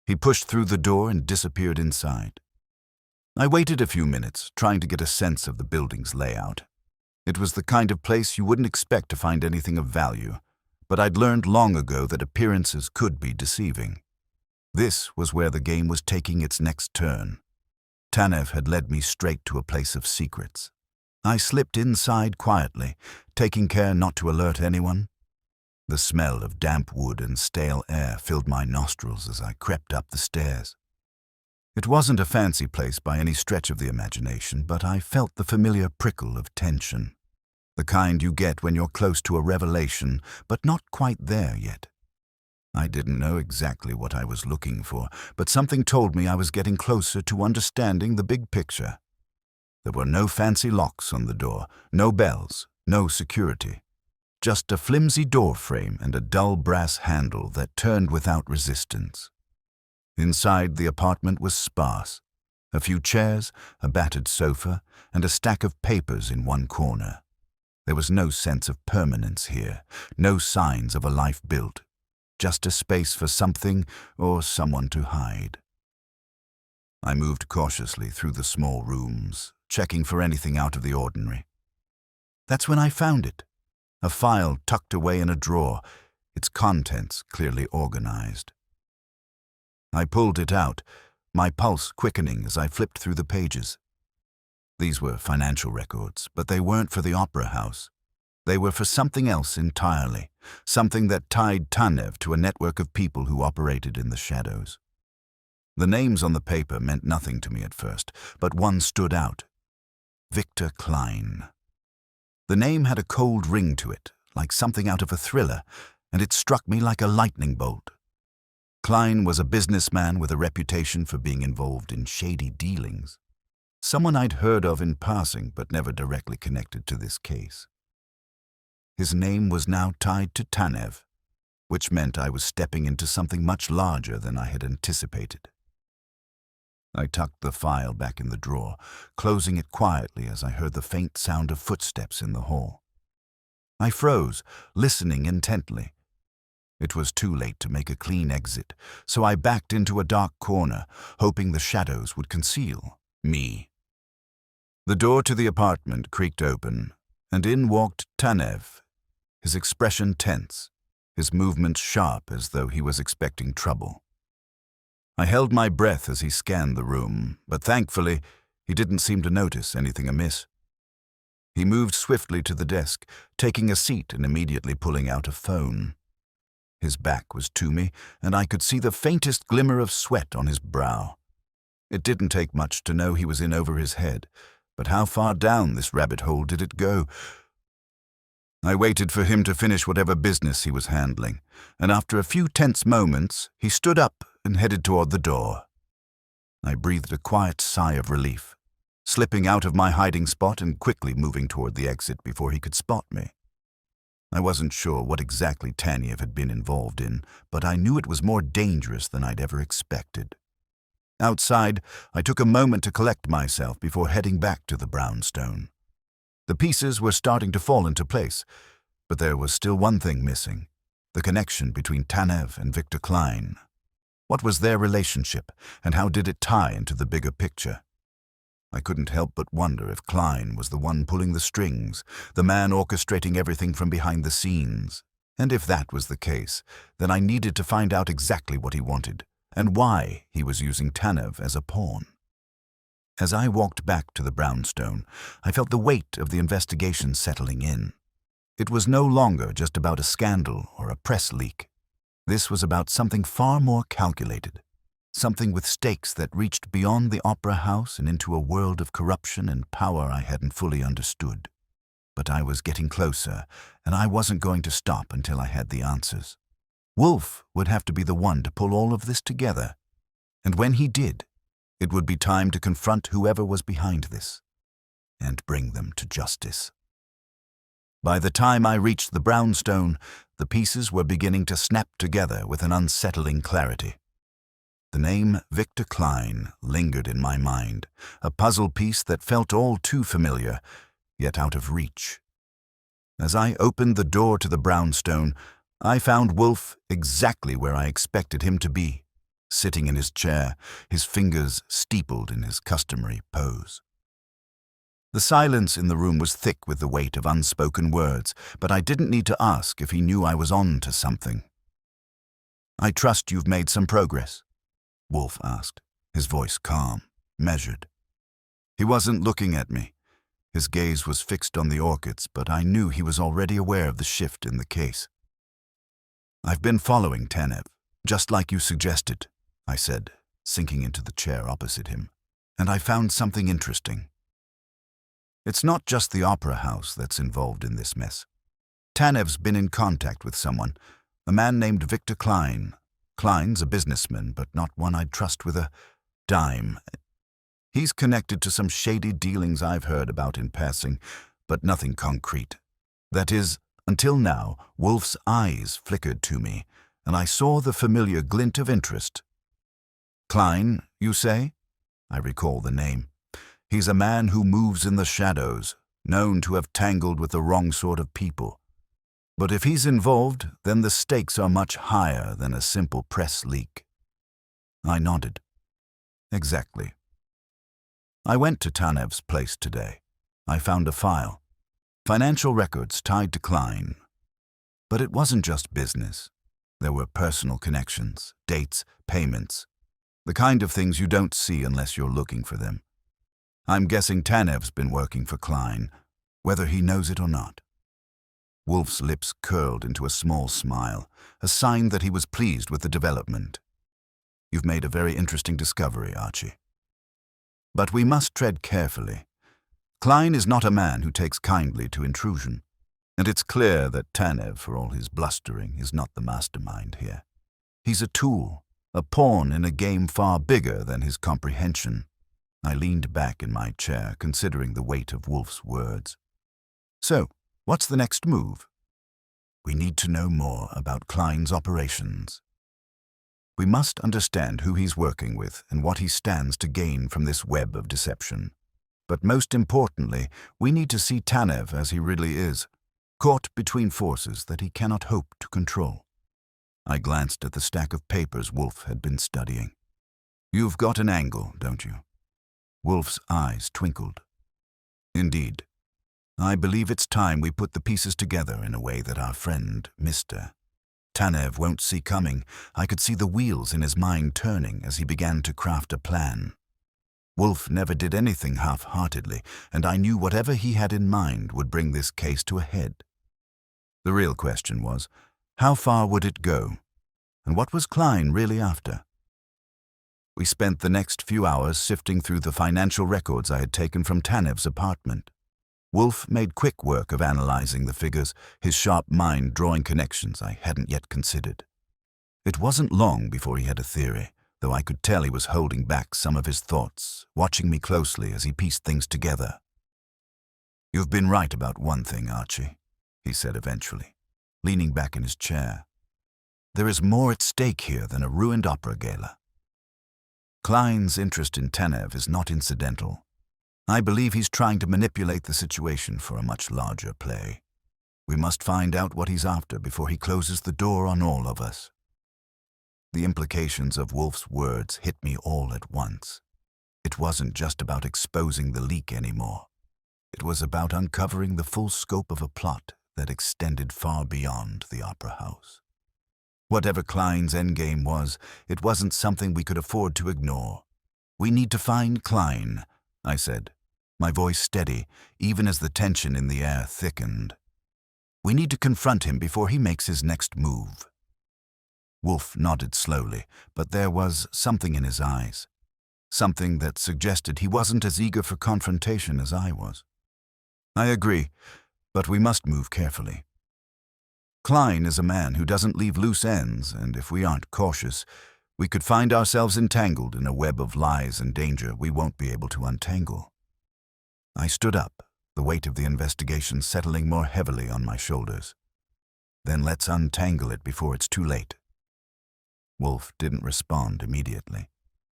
He pushed through the door and disappeared inside. I waited a few minutes, trying to get a sense of the building's layout. It was the kind of place you wouldn't expect to find anything of value, but I'd learned long ago that appearances could be deceiving. This was where the game was taking its next turn. Tanev had led me straight to a place of secrets. I slipped inside quietly, taking care not to alert anyone. The smell of damp wood and stale air filled my nostrils as I crept up the stairs. It wasn't a fancy place by any stretch of the imagination, but I felt the familiar prickle of tension, the kind you get when you're close to a revelation, but not quite there yet. I didn't know exactly what I was looking for, but something told me I was getting closer to understanding the big picture. There were no fancy locks on the door, no bells, no security. Just a flimsy door frame and a dull brass handle that turned without resistance. Inside, the apartment was sparse. A few chairs, a battered sofa, and a stack of papers in one corner. There was no sense of permanence here, no signs of a life built, just a space for something or someone to hide. I moved cautiously through the small rooms, checking for anything out of the ordinary. That's when I found it, a file tucked away in a drawer, its contents clearly organized. I pulled it out, my pulse quickening as I flipped through the pages. These were financial records, but they weren't for the opera house. They were for something else entirely, something that tied Tanev to a network of people who operated in the shadows. The names on the paper meant nothing to me at first, but one stood out. Victor Klein. The name had a cold ring to it, like something out of a thriller, and it struck me like a lightning bolt. Klein was a businessman with a reputation for being involved in shady dealings. Someone I'd heard of in passing, but never directly connected to this case. His name was now tied to Tanev, which meant I was stepping into something much larger than I had anticipated. I tucked the file back in the drawer, closing it quietly as I heard the faint sound of footsteps in the hall. I froze, listening intently. It was too late to make a clean exit, so I backed into a dark corner, hoping the shadows would conceal me. The door to the apartment creaked open, and in walked Tanev, his expression tense, his movements sharp as though he was expecting trouble. I held my breath as he scanned the room, but thankfully he didn't seem to notice anything amiss. He moved swiftly to the desk, taking a seat and immediately pulling out a phone. His back was to me, and I could see the faintest glimmer of sweat on his brow. It didn't take much to know he was in over his head, but how far down this rabbit hole did it go? I waited for him to finish whatever business he was handling, and after a few tense moments, he stood up and headed toward the door. I breathed a quiet sigh of relief, slipping out of my hiding spot and quickly moving toward the exit before he could spot me. I wasn't sure what exactly Tanev had been involved in, but I knew it was more dangerous than I'd ever expected. Outside, I took a moment to collect myself before heading back to the brownstone. The pieces were starting to fall into place, but there was still one thing missing, the connection between Tanev and Victor Klein. What was their relationship, and how did it tie into the bigger picture? I couldn't help but wonder if Klein was the one pulling the strings, the man orchestrating everything from behind the scenes. And if that was the case, then I needed to find out exactly what he wanted, and why he was using Tanev as a pawn. As I walked back to the brownstone, I felt the weight of the investigation settling in. It was no longer just about a scandal or a press leak. This was about something far more calculated. something with stakes that reached beyond the opera house and into a world of corruption and power I hadn't fully understood. But I was getting closer, and I wasn't going to stop until I had the answers. Wolfe would have to be the one to pull all of this together, and when he did, it would be time to confront whoever was behind this and bring them to justice. By the time I reached the brownstone, the pieces were beginning to snap together with an unsettling clarity. The name Victor Klein lingered in my mind, a puzzle piece that felt all too familiar, yet out of reach. As I opened the door to the brownstone, I found Wolfe exactly where I expected him to be, sitting in his chair, his fingers steepled in his customary pose. The silence in the room was thick with the weight of unspoken words, but I didn't need to ask if he knew I was on to something. "I trust you've made some progress?" Wolfe asked, his voice calm, measured. He wasn't looking at me. His gaze was fixed on the orchids, but I knew he was already aware of the shift in the case. "I've been following Tanev, just like you suggested," I said, sinking into the chair opposite him, "and I found something interesting. It's not just the opera house that's involved in this mess. Tanev's been in contact with someone, a man named Victor Klein. Klein's a businessman, but not one I'd trust with a dime. He's connected to some shady dealings I've heard about in passing, but nothing concrete. That is, until now, Wolfe's eyes flickered to me, and I saw the familiar glint of interest. Klein, you say? I recall the name. He's a man who moves in the shadows, known to have tangled with the wrong sort of people. But if he's involved, then the stakes are much higher than a simple press leak." I nodded. "Exactly. I went to Tanev's place today. I found a file. Financial records tied to Klein. But it wasn't just business. There were personal connections, dates, payments. The kind of things you don't see unless you're looking for them. I'm guessing Tanev's been working for Klein, whether he knows it or not." Wolfe's lips curled into a small smile, a sign that he was pleased with the development. "You've made a very interesting discovery, Archie. But we must tread carefully. Klein is not a man who takes kindly to intrusion, and it's clear that Tanev, for all his blustering, is not the mastermind here. He's a tool, a pawn in a game far bigger than his comprehension." I leaned back in my chair, considering the weight of Wolfe's words. "So, what's the next move?" "We need to know more about Klein's operations. We must understand who he's working with and what he stands to gain from this web of deception. But most importantly, we need to see Tanev as he really is, caught between forces that he cannot hope to control." I glanced at the stack of papers Wolfe had been studying. "You've got an angle, don't you?" Wolfe's eyes twinkled. "Indeed. I believe it's time we put the pieces together in a way that our friend, Mr. Tanev, won't see coming." I could see the wheels in his mind turning as he began to craft a plan. Wolfe never did anything half-heartedly, and I knew whatever he had in mind would bring this case to a head. The real question was, how far would it go? And what was Klein really after? We spent the next few hours sifting through the financial records I had taken from Tanev's apartment. Wolfe made quick work of analyzing the figures, his sharp mind drawing connections I hadn't yet considered. It wasn't long before he had a theory, though I could tell he was holding back some of his thoughts, watching me closely as he pieced things together. "You've been right about one thing, Archie," he said eventually, leaning back in his chair. "There is more at stake here than a ruined opera gala. Klein's interest in Tanev is not incidental. I believe he's trying to manipulate the situation for a much larger play. We must find out what he's after before he closes the door on all of us." The implications of Wolfe's words hit me all at once. It wasn't just about exposing the leak anymore. It was about uncovering the full scope of a plot that extended far beyond the opera house. Whatever Klein's endgame was, it wasn't something we could afford to ignore. "We need to find Klein," I said, my voice steady, even as the tension in the air thickened. "We need to confront him before he makes his next move." Wolfe nodded slowly, but there was something in his eyes. Something that suggested he wasn't as eager for confrontation as I was. I agree, but we must move carefully. Klein is a man who doesn't leave loose ends, and if we aren't cautious, we could find ourselves entangled in a web of lies and danger we won't be able to untangle. I stood up, the weight of the investigation settling more heavily on my shoulders. Then let's untangle it before it's too late. Wolfe didn't respond immediately,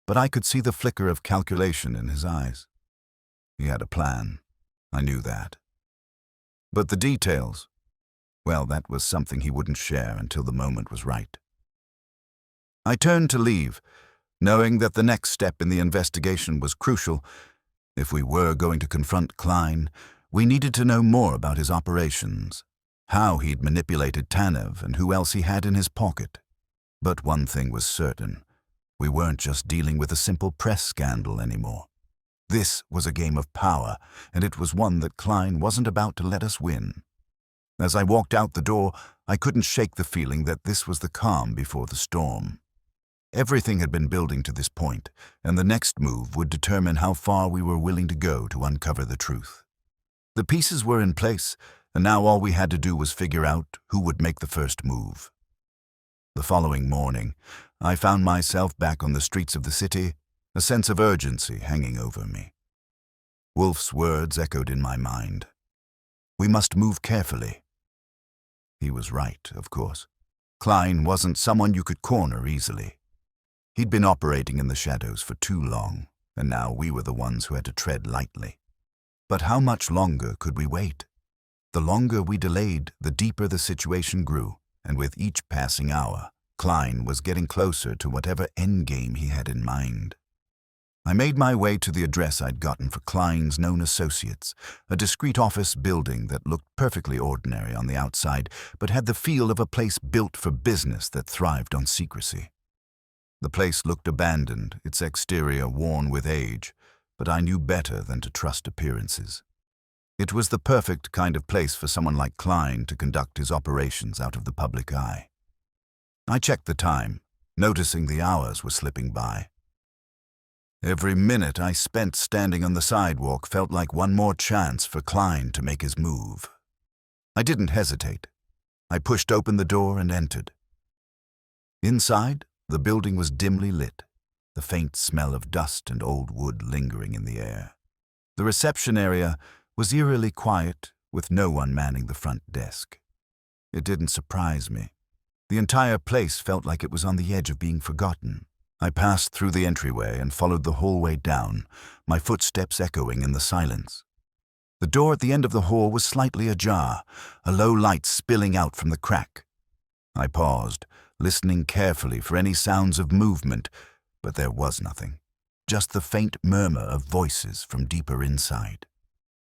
but I could see the flicker of calculation in his eyes. He had a plan. I knew that. But the details, well, that was something he wouldn't share until the moment was right. I turned to leave, knowing that the next step in the investigation was crucial. If we were going to confront Klein, we needed to know more about his operations, how he'd manipulated Tanev and who else he had in his pocket. But one thing was certain. We weren't just dealing with a simple press scandal anymore. This was a game of power, and it was one that Klein wasn't about to let us win. As I walked out the door, I couldn't shake the feeling that this was the calm before the storm. Everything had been building to this point, and the next move would determine how far we were willing to go to uncover the truth. The pieces were in place, and now all we had to do was figure out who would make the first move. The following morning, I found myself back on the streets of the city, a sense of urgency hanging over me. Wolfe's words echoed in my mind. We must move carefully. He was right, of course. Klein wasn't someone you could corner easily. He'd been operating in the shadows for too long, and now we were the ones who had to tread lightly. But how much longer could we wait? The longer we delayed, the deeper the situation grew, and with each passing hour, Klein was getting closer to whatever endgame he had in mind. I made my way to the address I'd gotten for Klein's known associates, a discreet office building that looked perfectly ordinary on the outside, but had the feel of a place built for business that thrived on secrecy. The place looked abandoned, its exterior worn with age, but I knew better than to trust appearances. It was the perfect kind of place for someone like Klein to conduct his operations out of the public eye. I checked the time, noticing the hours were slipping by. Every minute I spent standing on the sidewalk felt like one more chance for Klein to make his move. I didn't hesitate. I pushed open the door and entered. Inside, the building was dimly lit, the faint smell of dust and old wood lingering in the air. The reception area was eerily quiet, with no one manning the front desk. It didn't surprise me. The entire place felt like it was on the edge of being forgotten. I passed through the entryway and followed the hallway down, my footsteps echoing in the silence. The door at the end of the hall was slightly ajar, a low light spilling out from the crack. I paused, listening carefully for any sounds of movement, but there was nothing, just the faint murmur of voices from deeper inside.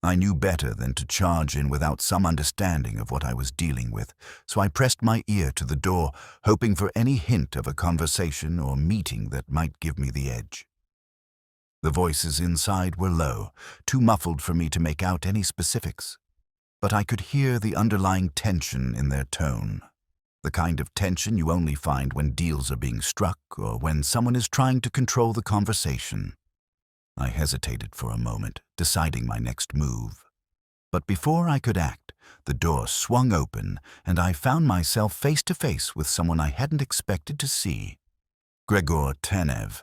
I knew better than to charge in without some understanding of what I was dealing with, so I pressed my ear to the door, hoping for any hint of a conversation or meeting that might give me the edge. The voices inside were low, too muffled for me to make out any specifics, but I could hear the underlying tension in their tone. The kind of tension you only find when deals are being struck or when someone is trying to control the conversation. I hesitated for a moment, deciding my next move. But before I could act, the door swung open and I found myself face to face with someone I hadn't expected to see. Gregor Tanev.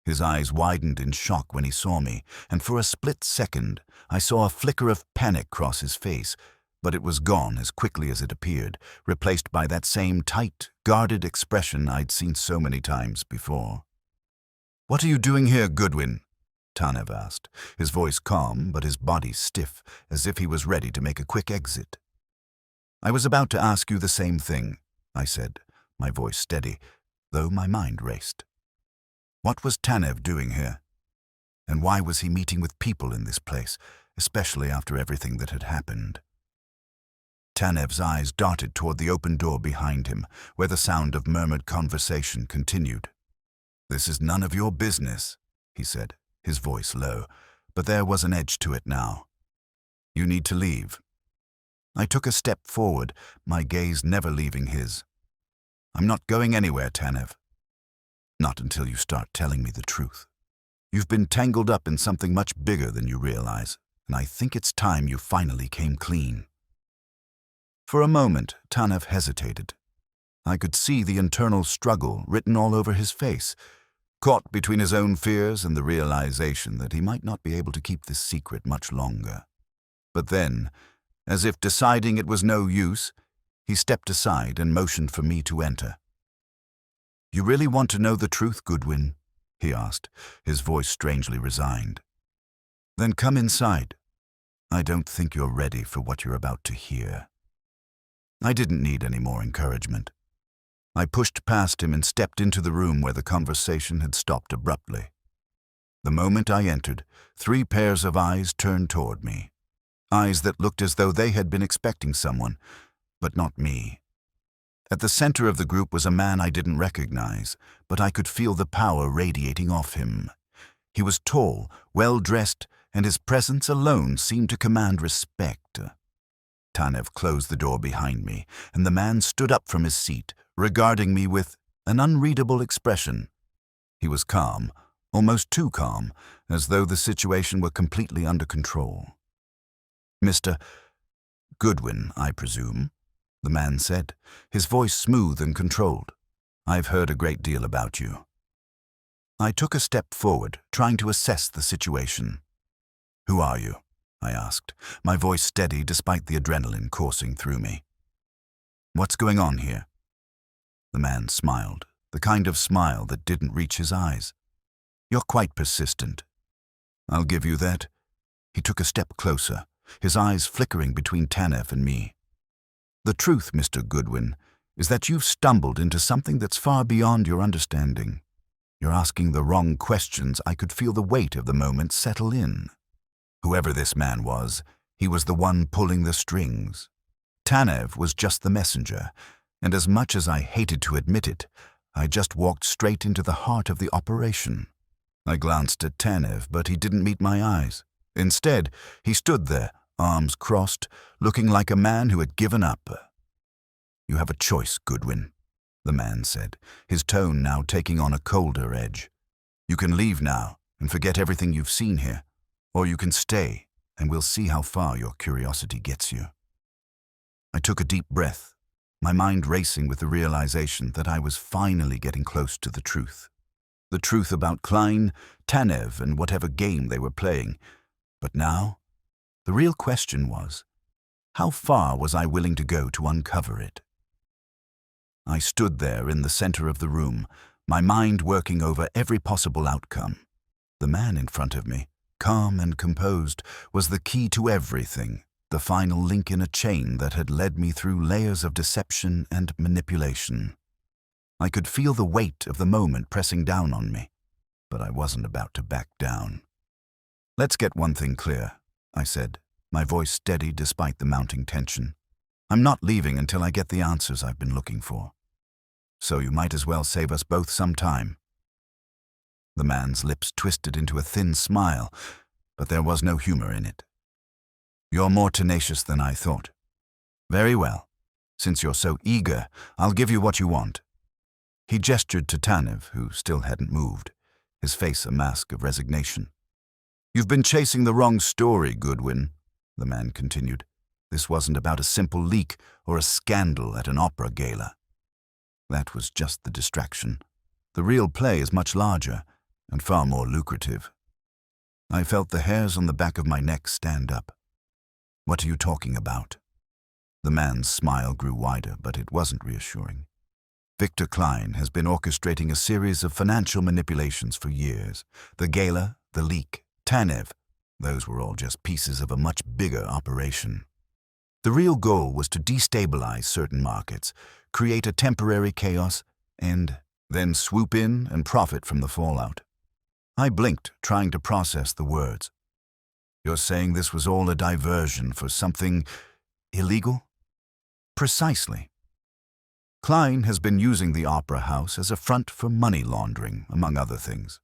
His eyes widened in shock when he saw me, and for a split second I saw a flicker of panic cross his face, but it was gone as quickly as it appeared, replaced by that same tight, guarded expression I'd seen so many times before. "What are you doing here, Goodwin?" Tanev asked, his voice calm but his body stiff, as if he was ready to make a quick exit. "I was about to ask you the same thing," I said, my voice steady, though my mind raced. What was Tanev doing here? And why was he meeting with people in this place, especially after everything that had happened? Tanev's eyes darted toward the open door behind him, where the sound of murmured conversation continued. "This is none of your business," he said, his voice low, but there was an edge to it now. "You need to leave." I took a step forward, my gaze never leaving his. I'm not going anywhere, Tanev. Not until you start telling me the truth. You've been tangled up in something much bigger than you realize, and I think it's time you finally came clean. For a moment, Tanev hesitated. I could see the internal struggle written all over his face, caught between his own fears and the realization that he might not be able to keep this secret much longer. But then, as if deciding it was no use, he stepped aside and motioned for me to enter. "You really want to know the truth, Goodwin?" he asked, his voice strangely resigned. "Then come inside. I don't think you're ready for what you're about to hear." I didn't need any more encouragement. I pushed past him and stepped into the room where the conversation had stopped abruptly. The moment I entered, 3 pairs of eyes turned toward me. Eyes that looked as though they had been expecting someone, but not me. At the center of the group was a man I didn't recognize, but I could feel the power radiating off him. He was tall, well-dressed, and his presence alone seemed to command respect. Tanev closed the door behind me, and the man stood up from his seat, regarding me with an unreadable expression. He was calm, almost too calm, as though the situation were completely under control. "Mr. Goodwin, I presume," the man said, his voice smooth and controlled. "I've heard a great deal about you." I took a step forward, trying to assess the situation. "Who are you?" I asked, my voice steady despite the adrenaline coursing through me. "What's going on here?" The man smiled, the kind of smile that didn't reach his eyes. "You're quite persistent." "I'll give you that." He took a step closer, his eyes flickering between Tanev and me. "The truth, Mr. Goodwin, is that you've stumbled into something that's far beyond your understanding. You're asking the wrong questions." I could feel the weight of the moment settle in. Whoever this man was, he was the one pulling the strings. Tanev was just the messenger, and as much as I hated to admit it, I just walked straight into the heart of the operation. I glanced at Tanev, but he didn't meet my eyes. Instead, he stood there, arms crossed, looking like a man who had given up. "You have a choice, Goodwin," the man said, his tone now taking on a colder edge. "You can leave now and forget everything you've seen here, or you can stay and we'll see how far your curiosity gets you." I took a deep breath, my mind racing with the realization that I was finally getting close to the truth. The truth about Klein, Tanev, and whatever game they were playing. But now, the real question was, how far was I willing to go to uncover it? I stood there in the center of the room, my mind working over every possible outcome. The man in front of me, calm and composed, was the key to everything, the final link in a chain that had led me through layers of deception and manipulation. I could feel the weight of the moment pressing down on me, but I wasn't about to back down. "Let's get one thing clear," I said, my voice steady despite the mounting tension. "I'm not leaving until I get the answers I've been looking for. So you might as well save us both some time." The man's lips twisted into a thin smile, but there was no humor in it. "You're more tenacious than I thought. Very well. Since you're so eager, I'll give you what you want." He gestured to Tanev, who still hadn't moved, his face a mask of resignation. "You've been chasing the wrong story, Goodwin," the man continued. "This wasn't about a simple leak or a scandal at an opera gala. That was just the distraction. The real play is much larger and far more lucrative." I felt the hairs on the back of my neck stand up. "What are you talking about?" The man's smile grew wider, but it wasn't reassuring. "Victor Klein has been orchestrating a series of financial manipulations for years. The gala, the leak, Tanev, those were all just pieces of a much bigger operation. The real goal was to destabilize certain markets, create a temporary chaos, and then swoop in and profit from the fallout." I blinked, trying to process the words. "You're saying this was all a diversion for something illegal?" "Precisely. Klein has been using the opera house as a front for money laundering, among other things.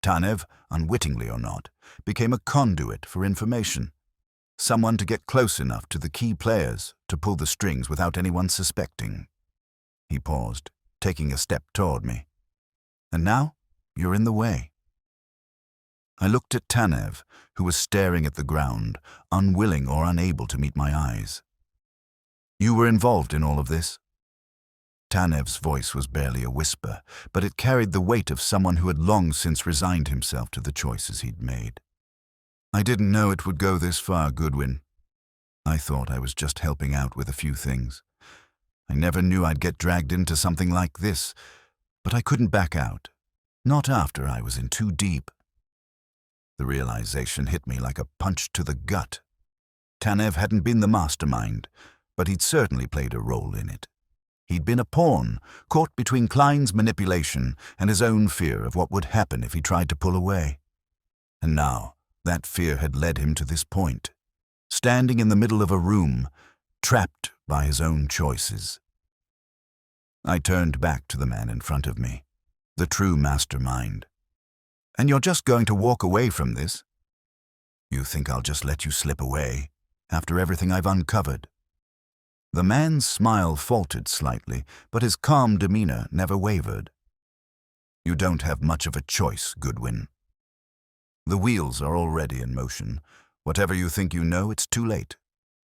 Tanev, unwittingly or not, became a conduit for information, someone to get close enough to the key players to pull the strings without anyone suspecting." He paused, taking a step toward me. And now, you're in the way. I looked at Tanev, who was staring at the ground, unwilling or unable to meet my eyes. You were involved in all of this? Tanev's voice was barely a whisper, but it carried the weight of someone who had long since resigned himself to the choices he'd made. I didn't know it would go this far, Goodwin. I thought I was just helping out with a few things. I never knew I'd get dragged into something like this, but I couldn't back out. Not after I was in too deep. The realization hit me like a punch to the gut. Tanev hadn't been the mastermind, but he'd certainly played a role in it. He'd been a pawn, caught between Klein's manipulation and his own fear of what would happen if he tried to pull away. And now, that fear had led him to this point, standing in the middle of a room, trapped by his own choices. I turned back to the man in front of me, the true mastermind. And you're just going to walk away from this? You think I'll just let you slip away, after everything I've uncovered? The man's smile faltered slightly, but his calm demeanor never wavered. You don't have much of a choice, Goodwin. The wheels are already in motion. Whatever you think you know, it's too late.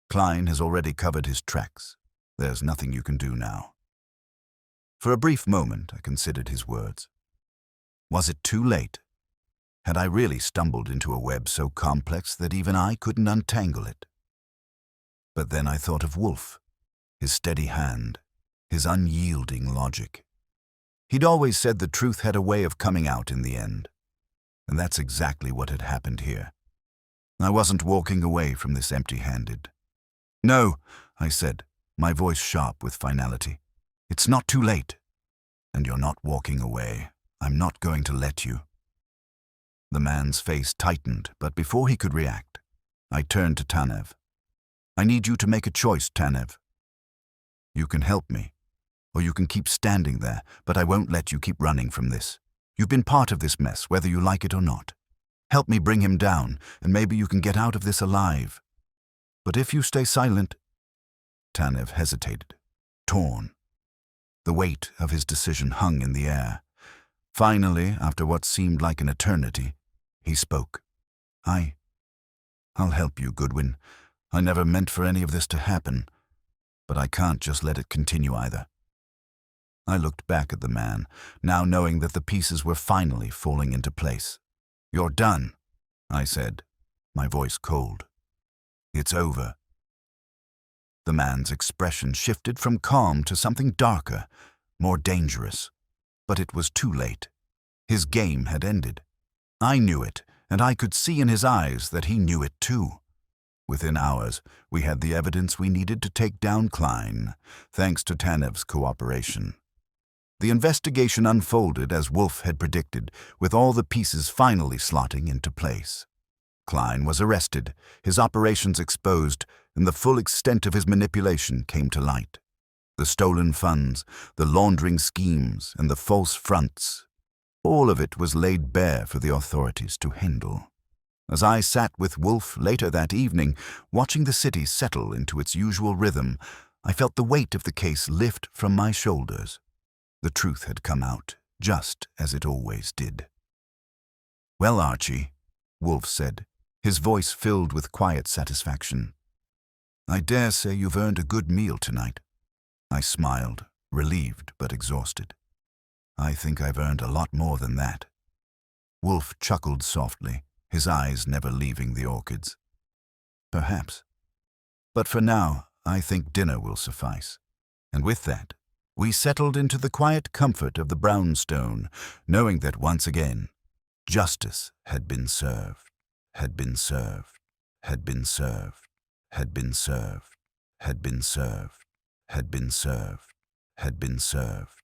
Klein has already covered his tracks. There's nothing you can do now. For a brief moment, I considered his words. Was it too late? Had I really stumbled into a web so complex that even I couldn't untangle it? But then I thought of Wolfe, his steady hand, his unyielding logic. He'd always said the truth had a way of coming out in the end. And that's exactly what had happened here. I wasn't walking away from this empty-handed. No, I said, my voice sharp with finality. It's not too late. And you're not walking away. I'm not going to let you. The man's face tightened, but before he could react, I turned to Tanev. I need you to make a choice, Tanev. You can help me, or you can keep standing there, but I won't let you keep running from this. You've been part of this mess, whether you like it or not. Help me bring him down, and maybe you can get out of this alive. But if you stay silent... Tanev hesitated, torn. The weight of his decision hung in the air. Finally, after what seemed like an eternity, he spoke. I'll help you, Goodwin. I never meant for any of this to happen, but I can't just let it continue either. I looked back at the man, now knowing that the pieces were finally falling into place. You're done, I said, my voice cold. It's over. The man's expression shifted from calm to something darker, more dangerous. But it was too late. His game had ended. I knew it, and I could see in his eyes that he knew it too. Within hours, we had the evidence we needed to take down Klein, thanks to Tanev's cooperation. The investigation unfolded as Wolfe had predicted, with all the pieces finally slotting into place. Klein was arrested, his operations exposed, and the full extent of his manipulation came to light. The stolen funds, the laundering schemes, and the false fronts, all of it was laid bare for the authorities to handle. As I sat with Wolfe later that evening, watching the city settle into its usual rhythm, I felt the weight of the case lift from my shoulders. The truth had come out, just as it always did. Well, Archie, Wolfe said, his voice filled with quiet satisfaction. I dare say you've earned a good meal tonight. I smiled, relieved but exhausted. I think I've earned a lot more than that. Wolfe chuckled softly, his eyes never leaving the orchids. Perhaps. But for now, I think dinner will suffice. And with that, we settled into the quiet comfort of the brownstone, knowing that once again, justice had been served, had been served, had been served, had been served, had been served, had been served, had been served.